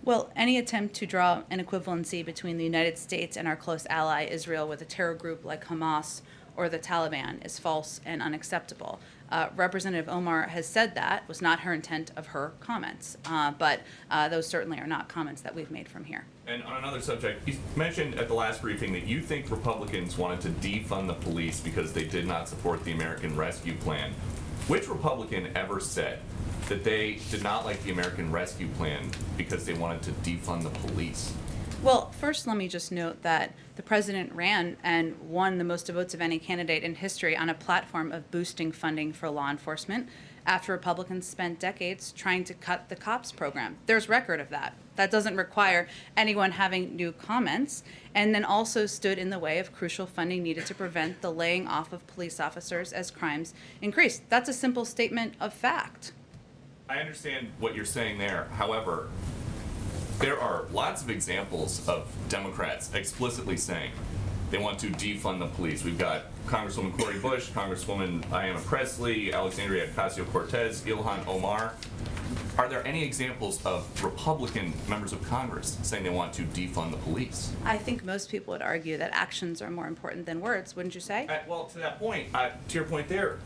Speaker 10: Well, any attempt to draw an equivalency between the United States and our close ally Israel with a terror group like Hamas or the Taliban is false and unacceptable. Representative Omar has said that was not her intent of her comments, but those certainly are not comments that we've made from here.
Speaker 15: And on another subject, you mentioned at the last briefing that you think Republicans wanted to defund the police because they did not support the American Rescue Plan. Which Republican ever said that they did not like the American Rescue Plan because they wanted to defund the police?
Speaker 10: Well, first, let me just note that the president ran and won the most votes of any candidate in history on a platform of boosting funding for law enforcement. after Republicans spent decades trying to cut the COPS program. There's record of that. That doesn't require anyone having new comments, and then also stood in the way of crucial funding needed to prevent the laying off of police officers as crimes increased. That's a simple statement of fact.
Speaker 15: I understand what you're saying there. However, there are lots of examples of Democrats explicitly saying they want to defund the police. We've got Congresswoman Cori Bush, Congresswoman Ayanna Pressley, Alexandria Ocasio-Cortez, Ilhan Omar. Are there any examples of Republican members of Congress saying they want to defund the police?
Speaker 10: I think most people would argue that actions are more important than words, wouldn't you say?
Speaker 15: Well, to that point, to your point there,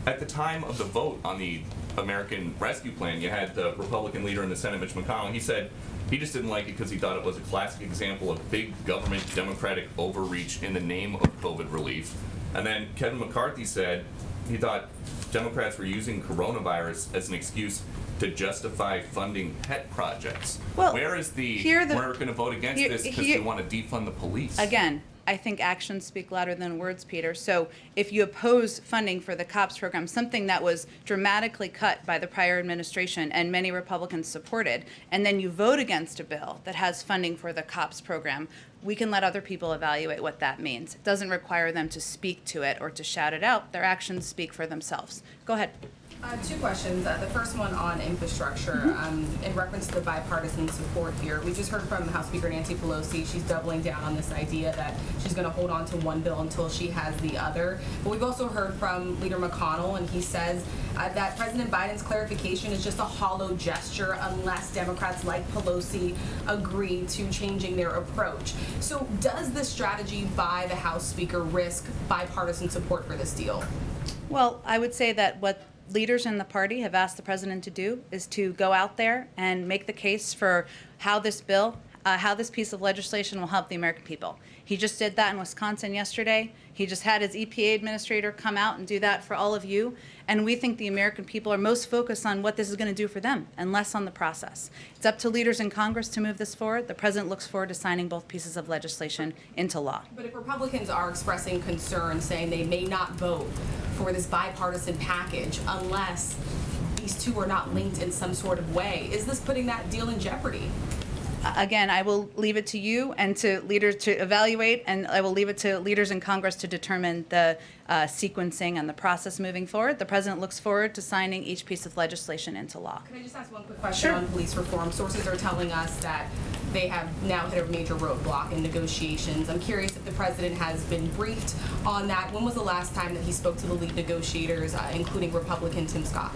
Speaker 15: at the time of the vote on the American Rescue Plan, you had the Republican leader in the Senate, Mitch McConnell. He said he just didn't like it because he thought it was a classic example of big government Democratic overreach in the name of COVID relief. And then Kevin McCarthy said he thought Democrats were using coronavirus as an excuse to justify funding pet projects.
Speaker 10: Well,
Speaker 15: where is we're going to vote against this because we want to defund the police?
Speaker 10: Again, I think actions speak louder than words, Peter. So if you oppose funding for the COPS program, something that was dramatically cut by the prior administration and many Republicans supported, and then you vote against a bill that has funding for the COPS program, we can let other people evaluate what that means. It doesn't require them to speak to it or to shout it out. Their actions speak for themselves. Go ahead.
Speaker 13: Two questions. The first one on infrastructure. In reference to the bipartisan support here, we just heard from House Speaker Nancy Pelosi. She's doubling down on this idea that she's going to hold on to one bill until she has the other. But we've also heard from Leader McConnell, and he says that President Biden's clarification is just a hollow gesture unless Democrats like Pelosi agree to changing their approach. So does this strategy by the House Speaker risk bipartisan support for this deal?
Speaker 10: Well, I would say that what leaders in the party have asked the president to do is to go out there and make the case for how this bill, how this piece of legislation will help the American people. He just did that in Wisconsin yesterday. He just had his EPA administrator come out and do that for all of you. And we think the American people are most focused on what this is going to do for them and less on the process. It's up to leaders in Congress to move this forward. The president looks forward to signing both pieces of legislation into law.
Speaker 13: But if Republicans are expressing concern, saying they may not vote for this bipartisan package unless these two are not linked in some sort of way, is this putting that deal in jeopardy?
Speaker 10: Again, I will leave it to you and to leaders to evaluate, and I will leave it to leaders in Congress to determine the sequencing and the process moving forward. The president looks forward to signing each piece of legislation into law.
Speaker 13: Can I just ask one quick question on police reform? Sources are telling us that they have now hit a major roadblock in negotiations. I'm curious if the president has been briefed on that. When was the last time that he spoke to the lead negotiators, including Republican Tim Scott?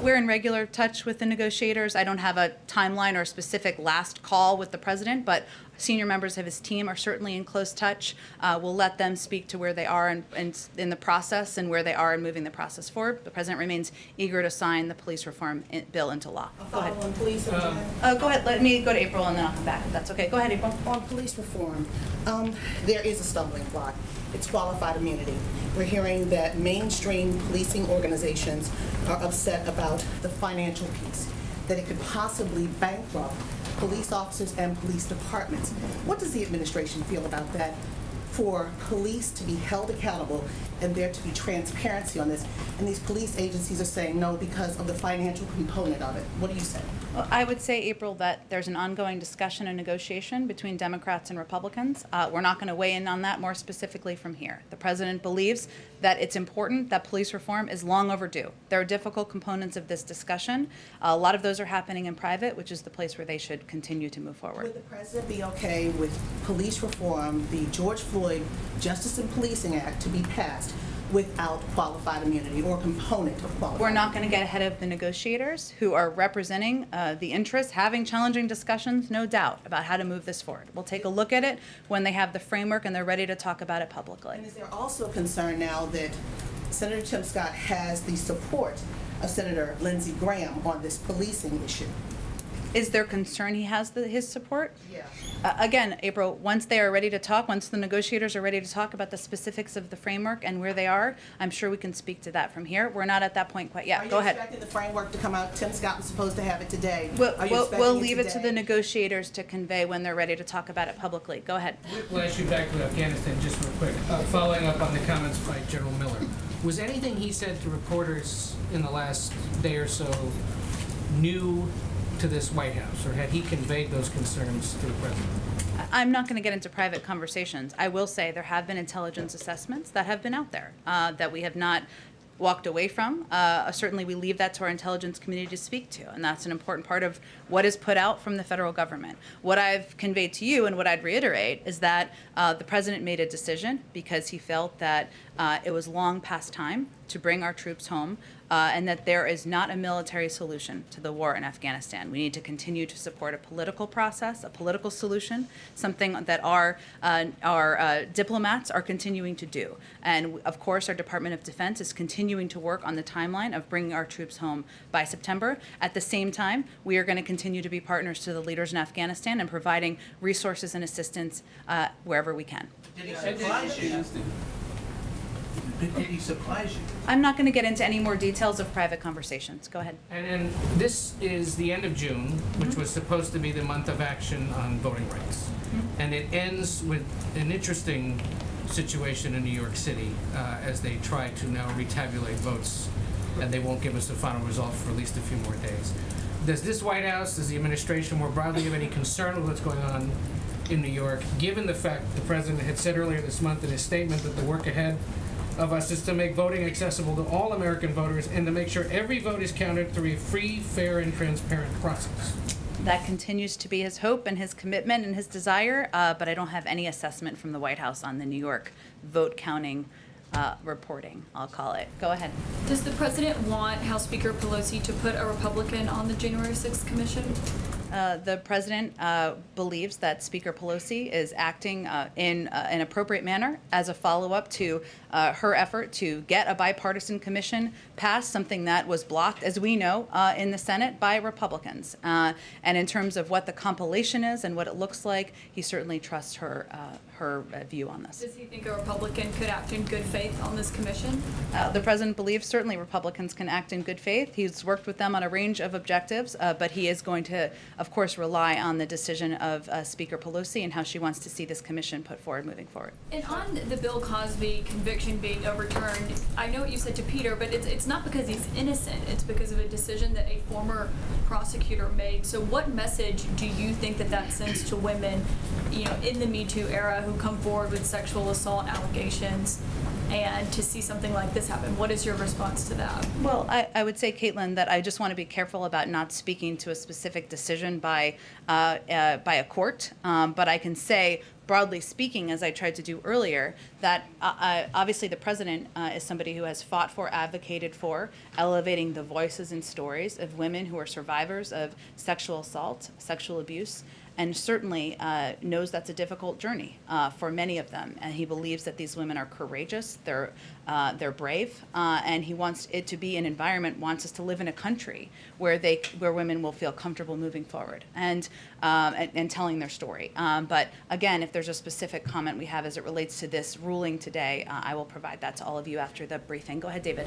Speaker 10: We're in regular touch with the negotiators. I don't have a timeline or a specific last call with the president, but senior members of his team are certainly in close touch. We'll let them speak to where they are in the process and where they are in moving the process forward. The president remains eager to sign the police reform bill into law. Go ahead.
Speaker 20: On police
Speaker 10: go ahead. Let me go to April and then I'll come back if that's okay. Go ahead, April.
Speaker 20: On police reform, there is a stumbling block. It's qualified immunity. We're hearing that mainstream policing organizations are upset about the financial piece, that it could possibly bankrupt police officers and police departments. What does the administration feel about that? For police to be held accountable and there to be transparency on this, and these police agencies are saying no because of the financial component of it. What do you say?
Speaker 10: Well, I would say, April, that there's an ongoing discussion and negotiation between Democrats and Republicans. We're not going to weigh in on that more specifically from here. The president believes that it's important that police reform is long overdue. There are difficult components of this discussion. A lot of those are happening in private, which is the place where they should continue to move forward.
Speaker 20: Would the president be okay with police reform, the George Floyd Justice and Policing Act, to be passed without qualified immunity or component of qualified?
Speaker 10: We're not going to get ahead of the negotiators who are representing the interests, having challenging discussions, no doubt, about how to move this forward. We'll take a look at it when they have the framework and they're ready to talk about it publicly.
Speaker 20: And is there also concern now that Senator Tim Scott has the support of Senator Lindsey Graham on this policing issue?
Speaker 10: Is there concern he has his support?
Speaker 20: Yeah.
Speaker 10: Again, April, once they are ready to talk, once the negotiators are ready to talk about the specifics of the framework and where they are, I'm sure we can speak to that from here. We're not at that point quite yet. Go ahead.
Speaker 20: Are you expecting the framework to come out? Tim Scott was supposed to have it today.
Speaker 10: We'll leave it to the negotiators to convey when they're ready to talk about it publicly. Go ahead.
Speaker 4: We'll ask you back to Afghanistan just real quick. Following up on the comments by General Miller, was anything he said to reporters in the last day or so new to this White House, or had he conveyed those concerns to the president?
Speaker 10: I'm not going to get into private conversations. I will say there have been intelligence assessments that have been out there that we have not walked away from. Certainly we leave that to our intelligence community to speak to, and that's an important part of what is put out from the federal government. What I've conveyed to you and what I'd reiterate is that the president made a decision because he felt that it was long past time to bring our troops home, and that there is not a military solution to the war in Afghanistan. We need to continue to support a political process, a political solution, something that our diplomats are continuing to do. And of course, our Department of Defense is continuing to work on the timeline of bringing our troops home by September. At the same time, we are going to continue to be partners to the leaders in Afghanistan and providing resources and assistance wherever we can.
Speaker 16: Did he surprise you? Did he surprise you?
Speaker 10: I'm not going to get into any more details of private conversations. Go ahead.
Speaker 4: And this is the end of June, which was supposed to be the month of action on voting rights. And it ends with an interesting situation in New York City as they try to now retabulate votes, and they won't give us the final result for at least a few more days. Does this White House, does the administration more broadly have any concern with what's going on in New York, given the fact the president had said earlier this month in his statement that the work ahead of us is to make voting accessible to all American voters and to make sure every vote is counted through a free, fair, and transparent process?
Speaker 10: That continues to be his hope and his commitment and his desire, but I don't have any assessment from the White House on the New York vote counting reporting, I'll call it. Go ahead.
Speaker 9: Does the president want House Speaker Pelosi to put a Republican on the January 6th commission?
Speaker 10: The president believes that Speaker Pelosi is acting in an appropriate manner as a follow-up to her effort to get a bipartisan commission passed, something that was blocked, as we know, in the Senate by Republicans. And in terms of what the compilation is and what it looks like, he certainly trusts her view on this.
Speaker 9: Does he think a Republican could act in good faith on this commission?
Speaker 10: The president believes certainly Republicans can act in good faith. He's worked with them on a range of objectives, but he is going to, of course, rely on the decision of Speaker Pelosi and how she wants to see this commission put forward moving forward.
Speaker 9: And on the Bill Cosby conviction being overturned, I know what you said to Peter, but it's not because he's innocent. It's because of a decision that a former prosecutor made. So what message do you think that sends to women, in the Me Too era who come forward with sexual assault allegations, and to see something like this happen? What is your response to that?
Speaker 10: Well, I would say, Caitlin, that I just want to be careful about not speaking to a specific decision by a court, but I can say, broadly speaking, as I tried to do earlier, that obviously the president is somebody who has fought for, advocated for, elevating the voices and stories of women who are survivors of sexual assault, sexual abuse, and certainly knows that's a difficult journey for many of them. And he believes that these women are courageous, they're brave, and he wants it to be an environment, wants us to live in a country where women will feel comfortable moving forward and telling their story. But again, if there's a specific comment we have as it relates to this ruling today, I will provide that to all of you after the briefing. Go ahead, David.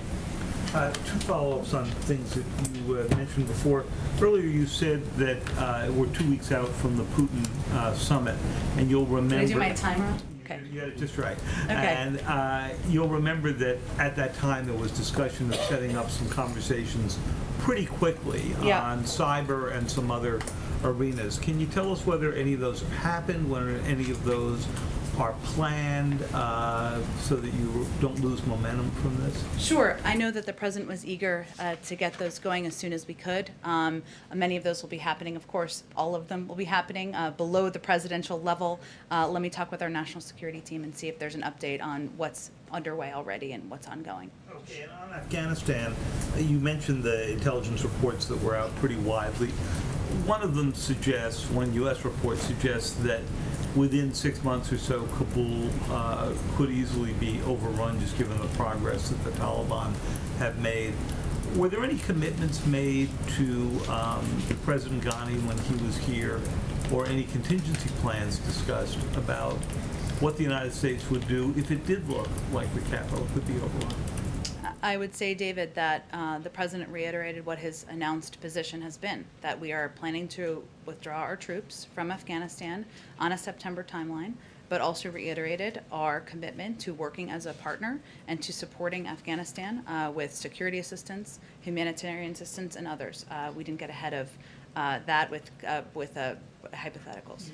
Speaker 2: Two follow-ups on things that you mentioned before. Earlier you said that we're 2 weeks out from the Putin summit, and you'll remember...
Speaker 10: Did I do my timer? Okay.
Speaker 2: You got it just right.
Speaker 10: Okay.
Speaker 2: And you'll remember that at that time there was discussion of setting up some conversations pretty quickly on cyber and some other arenas. Can you tell us whether any of those have happened, whether any of those are planned so that you don't lose momentum from this?
Speaker 10: Sure. I know that the president was eager to get those going as soon as we could. Many of those will be happening. Of course, all of them will be happening below the presidential level. Let me talk with our national security team and see if there's an update on what's underway already and what's ongoing.
Speaker 2: Okay, and on Afghanistan, you mentioned the intelligence reports that were out pretty widely. One of them suggests, one U.S. report suggests that within 6 months or so, Kabul could easily be overrun, just given the progress that the Taliban have made. Were there any commitments made to President Ghani when he was here, or any contingency plans discussed about what the United States would do if it did look like the Capitol could be overrun?
Speaker 10: I would say, David, that the President reiterated what his announced position has been, that we are planning to withdraw our troops from Afghanistan on a September timeline, but also reiterated our commitment to working as a partner and to supporting Afghanistan with security assistance, humanitarian assistance, and others. We didn't get ahead of that with hypotheticals.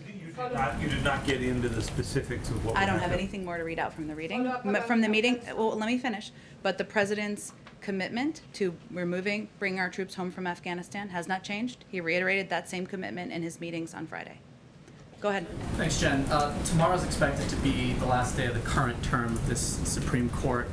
Speaker 2: You did not get into the specifics of what
Speaker 10: I don't have anything more to read out from the meeting. Well, let me finish. But the President's commitment to bringing our troops home from Afghanistan has not changed. He reiterated that same commitment in his meetings on Friday. Go ahead.
Speaker 21: Thanks, Jen. Tomorrow's expected to be the last day of the current term of this Supreme Court.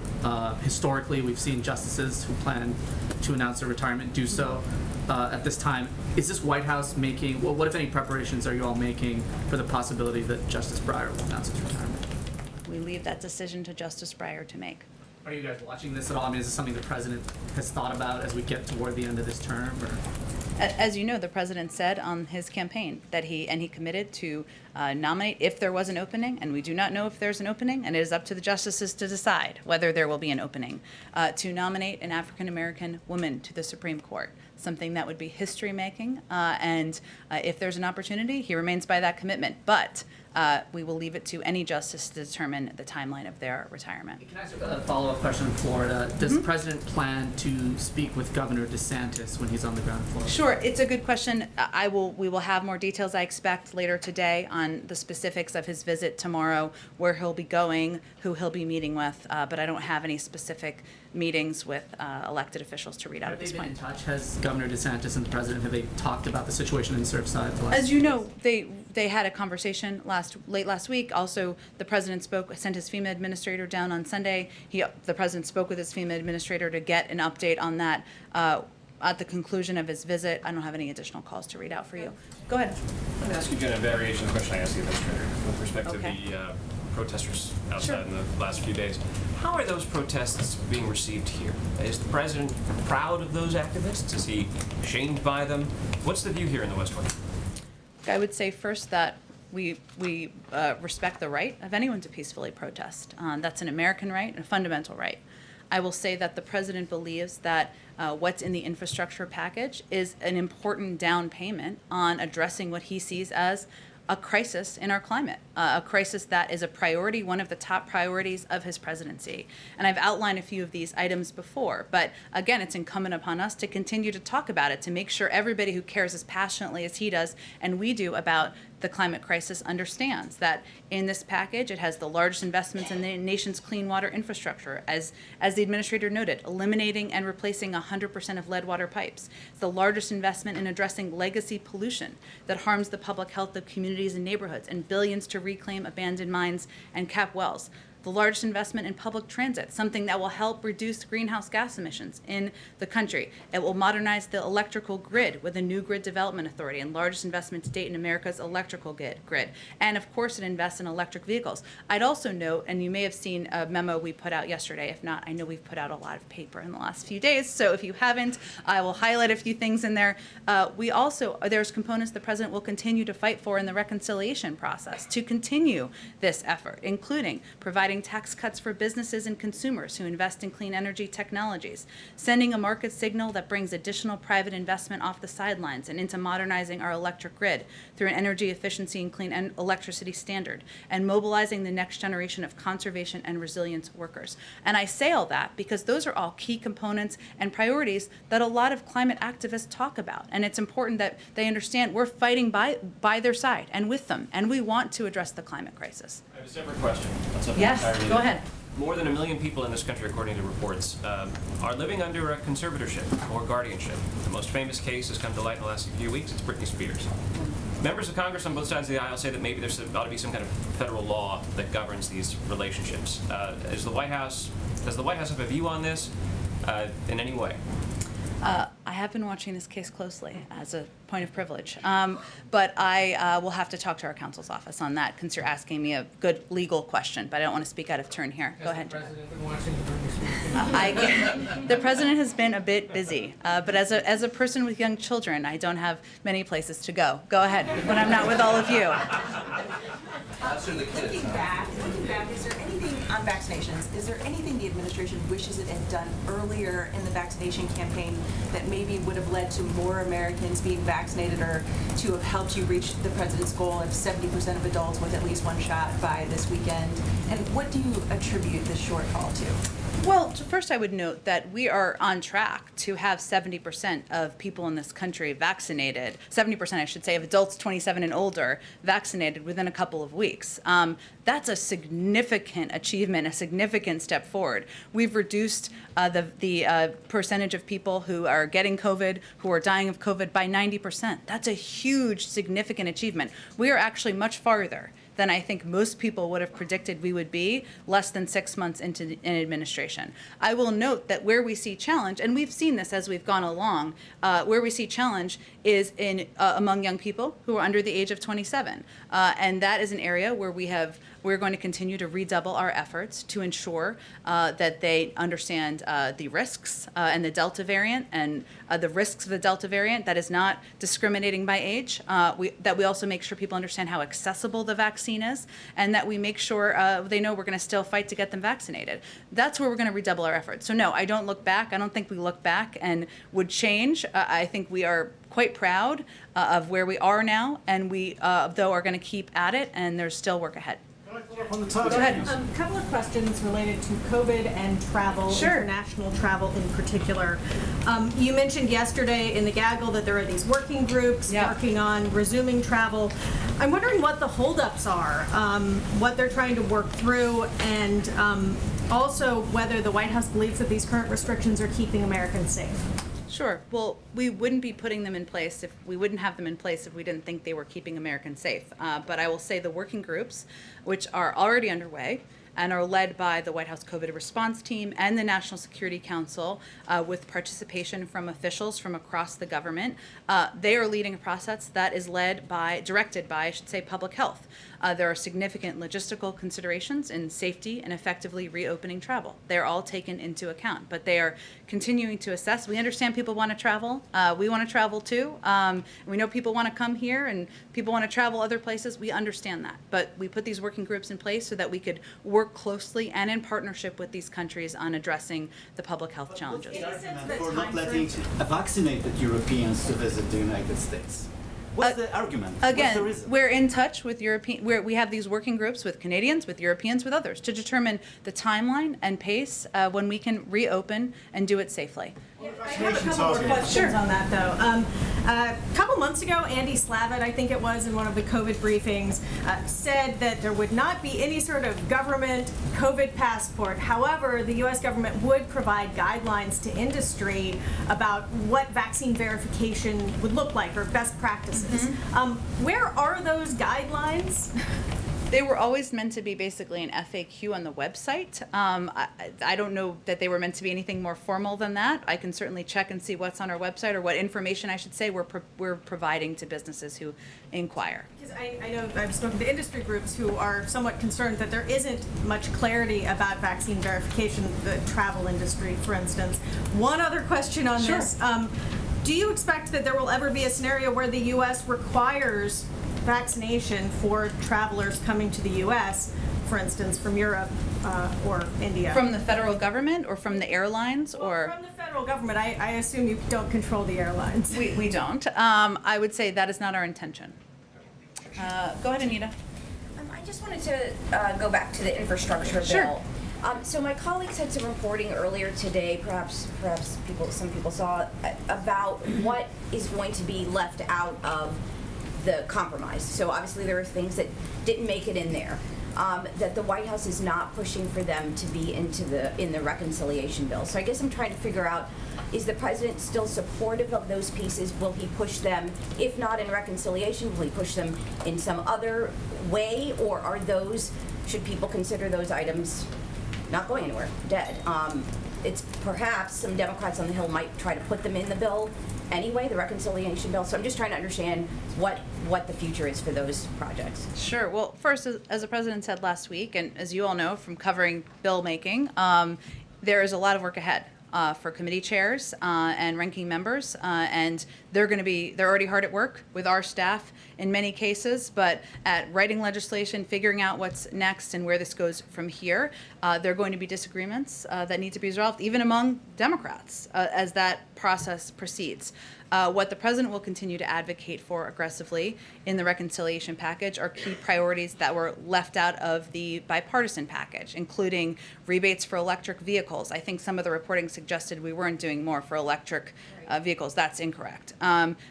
Speaker 21: Historically, we've seen justices who plan to announce their retirement do so at this time. Is this White House making, well, what if any preparations are you all making for the possibility that Justice Breyer will announce his retirement?
Speaker 10: We leave that decision to Justice Breyer to make.
Speaker 21: Are you guys watching this at all? I mean, is this something the President has thought about as we get toward the end of this term? Or?
Speaker 10: As you know, the President said on his campaign that he committed to nominate if there was an opening, and we do not know if there's an opening, and it is up to the justices to decide whether there will be an opening, to nominate an African-American woman to the Supreme Court, something that would be history-making, and if there's an opportunity, he remains by that commitment. But we will leave it to any justice to determine the timeline of their retirement.
Speaker 21: Can I ask a follow-up question in Florida? Does the President plan to speak with Governor DeSantis when he's on the ground in Florida?
Speaker 10: Sure, it's a good question. We will have more details, I expect, later today on the specifics of his visit tomorrow, where he'll be going, who he'll be meeting with, but I don't have any specific meetings with elected officials to read out at this point.
Speaker 21: Have they been in touch? Has Governor DeSantis and the President, have they talked about the situation in Surfside?
Speaker 10: As you know, they had a conversation late last week. Also, the President sent his FEMA administrator down on Sunday. The President spoke with his FEMA administrator to get an update on that at the conclusion of his visit. I don't have any additional calls to read out for you. Go ahead.
Speaker 14: Let me ask you, Jen, a variation of the question I asked the Administrator with respect to the protesters outside in the last few days. How are those protests being received here? Is the President proud of those activists? Is he shamed by them? What's the view here in the West Wing?
Speaker 10: I would say first that we respect the right of anyone to peacefully protest. That's an American right and a fundamental right. I will say that the President believes that what's in the infrastructure package is an important down payment on addressing what he sees as a crisis in our climate, a crisis that is a priority, one of the top priorities of his presidency. And I've outlined a few of these items before, but again, it's incumbent upon us to continue to talk about it, to make sure everybody who cares as passionately as he does and we do about the climate crisis understands that in this package it has the largest investments in the nation's clean water infrastructure, as the Administrator noted, eliminating and replacing 100% of lead water pipes. It's the largest investment in addressing legacy pollution that harms the public health of communities and neighborhoods, and billions to reclaim abandoned mines and cap wells. The largest investment in public transit, something that will help reduce greenhouse gas emissions in the country. It will modernize the electrical grid with a new grid development authority and largest investment to date in America's electrical grid. And of course, it invests in electric vehicles. I'd also note, and you may have seen a memo we put out yesterday. If not, I know we've put out a lot of paper in the last few days. So if you haven't, I will highlight a few things in there. There's components the President will continue to fight for in the reconciliation process to continue this effort, including providing tax cuts for businesses and consumers who invest in clean energy technologies, sending a market signal that brings additional private investment off the sidelines and into modernizing our electric grid through an energy efficiency and clean electricity standard, and mobilizing the next generation of conservation and resilience workers. And I say all that because those are all key components and priorities that a lot of climate activists talk about. And it's important that they understand we're fighting by their side and with them, and we want to address the climate crisis.
Speaker 14: I have a separate question.
Speaker 10: Yes, go ahead.
Speaker 14: More than 1 million people in this country, according to reports, are living under a conservatorship or guardianship. The most famous case has come to light in the last few weeks. It's Britney Spears. Members of Congress on both sides of the aisle say that maybe there ought to be some kind of federal law that governs these relationships. Does the White House have a view on this in any way?
Speaker 10: I have been watching this case closely as a point of privilege, but I will have to talk to our counsel's office on that, since you're asking me a good legal question, but I don't want to speak out of turn here. Go ahead.
Speaker 21: Has the President been watching the Britney
Speaker 10: The president has been a bit busy, but as a person with young children, I don't have many places to go. Go ahead, when I'm not with all of you.
Speaker 6: Looking back, is there anything on vaccinations? Is there anything the administration wishes it had done earlier in the vaccination campaign that maybe would have led to more Americans being vaccinated, or to have helped you reach the president's goal of 70% of adults with at least one shot by this weekend? And what do you attribute this shortfall to?
Speaker 10: Well, first I would note that we are on track to have 70% of people in this country vaccinated, 70% I should say, of adults 27 and older vaccinated within a couple of weeks. That's a significant achievement, a significant step forward. We've reduced the percentage of people who are getting COVID, who are dying of COVID by 90%. That's a huge, significant achievement. We are actually much farther than I think most people would have predicted we would be less than 6 months into an administration. I will note that where we see challenge, and we've seen this as we've gone along, where we see challenge is in among young people who are under the age of 27. And that is an area where we're going to continue to redouble our efforts to ensure that they understand the risks and the Delta variant, and the risks of the Delta variant that is not discriminating by age, that we also make sure people understand how accessible the vaccine is, and that we make sure they know we're going to still fight to get them vaccinated. That's where we're going to redouble our efforts. So no, I don't look back. I don't think we look back and would change. I think we are quite proud of where we are now, and we, though, are going to keep at it, and there's still work ahead.
Speaker 1: Go ahead. A couple of questions related to COVID and travel, international travel in particular. You mentioned yesterday in the gaggle that there are these working groups working on resuming travel. I'm wondering what the holdups are, what they're trying to work through, and also whether the White House believes that these current restrictions are keeping Americans safe.
Speaker 10: Sure. Well, we wouldn't be putting them in place if we wouldn't have them in place if we didn't think they were keeping Americans safe. But I will say the working groups, which are already underway and are led by the White House COVID response team and the National Security Council, with participation from officials from across the government, they are leading a process that is directed by, I should say, public health. There are significant logistical considerations in safety and effectively reopening travel. They're all taken into account, but they are continuing to assess. We understand people want to travel. We want to travel too. We know people want to come here and people want to travel other places. We understand that, but we put these working groups in place so that we could work closely and in partnership with these countries on addressing the public health challenges.
Speaker 22: For not letting vaccinated Europeans to visit the United States. What's the argument?
Speaker 10: Again, we're in touch with European. We have these working groups with Canadians, with Europeans, with others to determine the timeline and pace when we can reopen and do it safely.
Speaker 1: I have a couple more questions on that, though. A couple months ago, Andy Slavitt, I think it was, in one of the COVID briefings, said that there would not be any sort of government COVID passport. However, the U.S. government would provide guidelines to industry about what vaccine verification would look like, or best practices. Where are those guidelines?
Speaker 10: They were always meant to be basically an FAQ on the website. I don't know that they were meant to be anything more formal than that. I can certainly check and see what's on our website, or what information, I should say, we're providing to businesses who inquire.
Speaker 1: Because I know I've spoken to industry groups who are somewhat concerned that there isn't much clarity about vaccine verification, the travel industry, for instance. One other question on this. Do you expect that there will ever be a scenario where the U.S. requires vaccination for travelers coming to the U.S., for instance, from Europe or India?
Speaker 10: From the federal government, or from the airlines, or?
Speaker 1: From the federal government. I assume you don't control the airlines.
Speaker 10: We don't. I would say that is not our intention. Go ahead, Anita.
Speaker 7: I just wanted to go back to the infrastructure bill. So my colleagues had some reporting earlier today, perhaps some people saw, about what is going to be left out of the compromise. So obviously there are things that didn't make it in there, that the White House is not pushing for them to be in the reconciliation bill. So I guess I'm trying to figure out, is the president still supportive of those pieces? Will he push them, if not in reconciliation, will he push them in some other way, or are those, should people consider those items not going anywhere, dead? It's perhaps some Democrats on the Hill might try to put them in the bill anyway, the reconciliation bill. So I'm just trying to understand what the future is for those projects.
Speaker 10: Sure. Well, first, as the president said last week, and as you all know from covering bill making, there is a lot of work ahead for committee chairs and ranking members, and they're already hard at work with our staff in many cases, but at writing legislation, figuring out what's next and where this goes from here. There are going to be disagreements that need to be resolved, even among Democrats, as that process proceeds. What the president will continue to advocate for aggressively in the reconciliation package are key priorities that were left out of the bipartisan package, including rebates for electric vehicles. I think some of the reporting suggested we weren't doing more for electric vehicles. That's incorrect.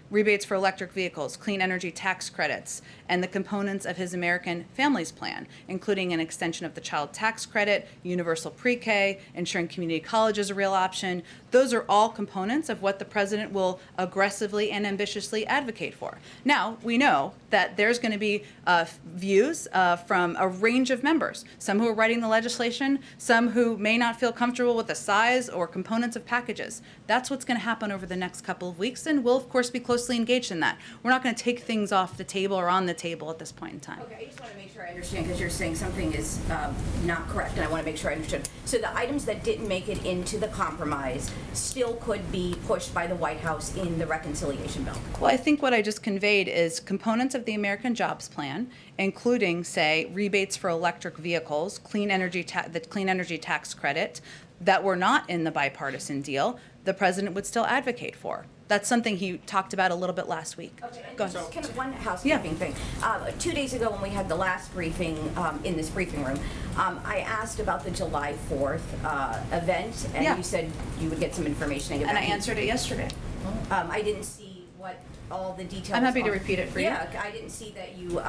Speaker 10: Rebates for electric vehicles, clean energy tax credits, and the components of his American Families Plan, including an extension of the child tax credit, universal pre-K, ensuring community college is a real option. Those are all components of what the president will aggressively and ambitiously advocate for. Now, we know that there's going to be views from a range of members, some who are writing the legislation, some who may not feel comfortable with the size or components of packages. That's what's going to happen over the next couple of weeks, and we'll, of course, be closely engaged in that. We're not going to take things off the table or on the table at this point in time.
Speaker 7: Okay, I just want to make sure I understand, because you're saying something is not correct, and I want to make sure I understood. So the items that didn't make it into the compromise still could be pushed by the White House in the reconciliation bill?
Speaker 10: Well, I think what I just conveyed is components of the American Jobs Plan, including, say, rebates for electric vehicles, the clean energy tax credit, that were not in the bipartisan deal, the president would still advocate for. That's something he talked about a little bit last week.
Speaker 7: Okay,
Speaker 10: Go ahead.
Speaker 7: Just kind of one housekeeping thing. 2 days ago when we had the last briefing in this briefing room, I asked about the July 4th event, and you said you would get some information.
Speaker 10: And I answered it yesterday.
Speaker 7: I didn't see what all the details.
Speaker 10: I'm happy to repeat it for you.
Speaker 7: Yeah, I didn't see that you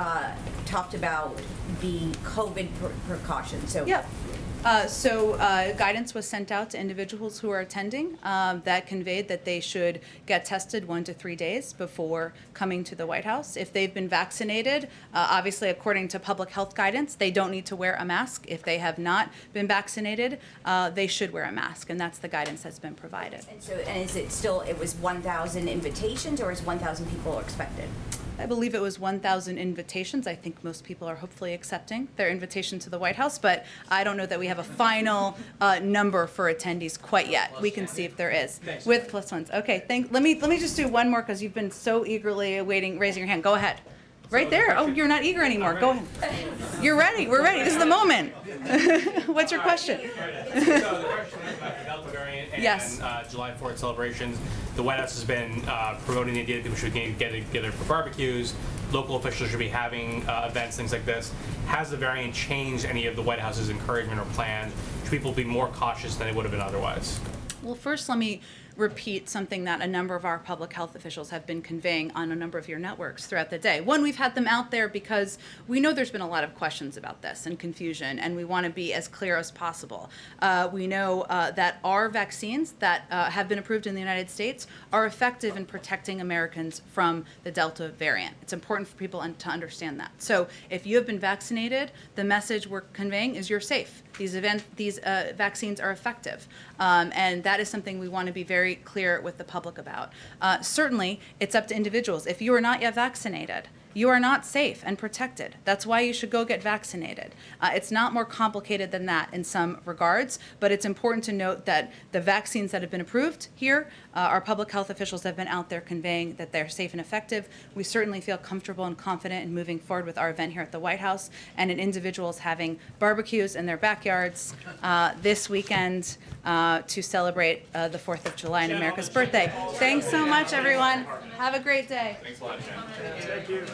Speaker 7: talked about the COVID precautions. So.
Speaker 10: Yeah. Guidance was sent out to individuals who are attending that conveyed that they should get tested 1 to 3 days before coming to the White House. If they've been vaccinated, obviously according to public health guidance, they don't need to wear a mask. If they have not been vaccinated, they should wear a mask, and that's the guidance that's been provided.
Speaker 7: And is it still, it was 1,000 invitations, or is 1,000 people expected?
Speaker 10: I believe it was 1,000 invitations. I think most people are hopefully accepting their invitation to the White House, but I don't know that we have a final number for attendees quite yet. We can see if there is. With plus ones. Okay, let me just do one more, because you've been so eagerly waiting, raising your hand. Go ahead. Right there. Oh, you're not eager anymore. Go ahead. You're ready. We're ready. This is the moment. What's your question?
Speaker 3: So the question is about the Delta variant and July 4th celebrations. The White House has been promoting the idea that we should get together for barbecues. Local officials should be having events, things like this. Has the variant changed any of the White House's encouragement or plans? Should people be more cautious than they would have been otherwise?
Speaker 10: Well, first, let me repeat something that a number of our public health officials have been conveying on a number of your networks throughout the day. One, we've had them out there because we know there's been a lot of questions about this and confusion, and we want to be as clear as possible. We know that our vaccines that have been approved in the United States are effective in protecting Americans from the Delta variant. It's important for people to understand that. So if you have been vaccinated, the message we're conveying is you're safe. These vaccines are effective, and that is something we want to be very clear with the public about. Certainly, it's up to individuals. If you are not yet vaccinated, you are not safe and protected. That's why you should go get vaccinated. It's not more complicated than that in some regards, but it's important to note that the vaccines that have been approved here, our public health officials have been out there conveying that they're safe and effective. We certainly feel comfortable and confident in moving forward with our event here at the White House, and in individuals having barbecues in their backyards this weekend to celebrate the 4th of July and America's birthday. Thanks so much, everyone. Have a great day.
Speaker 3: Thanks a lot, Jen.
Speaker 2: Thank you.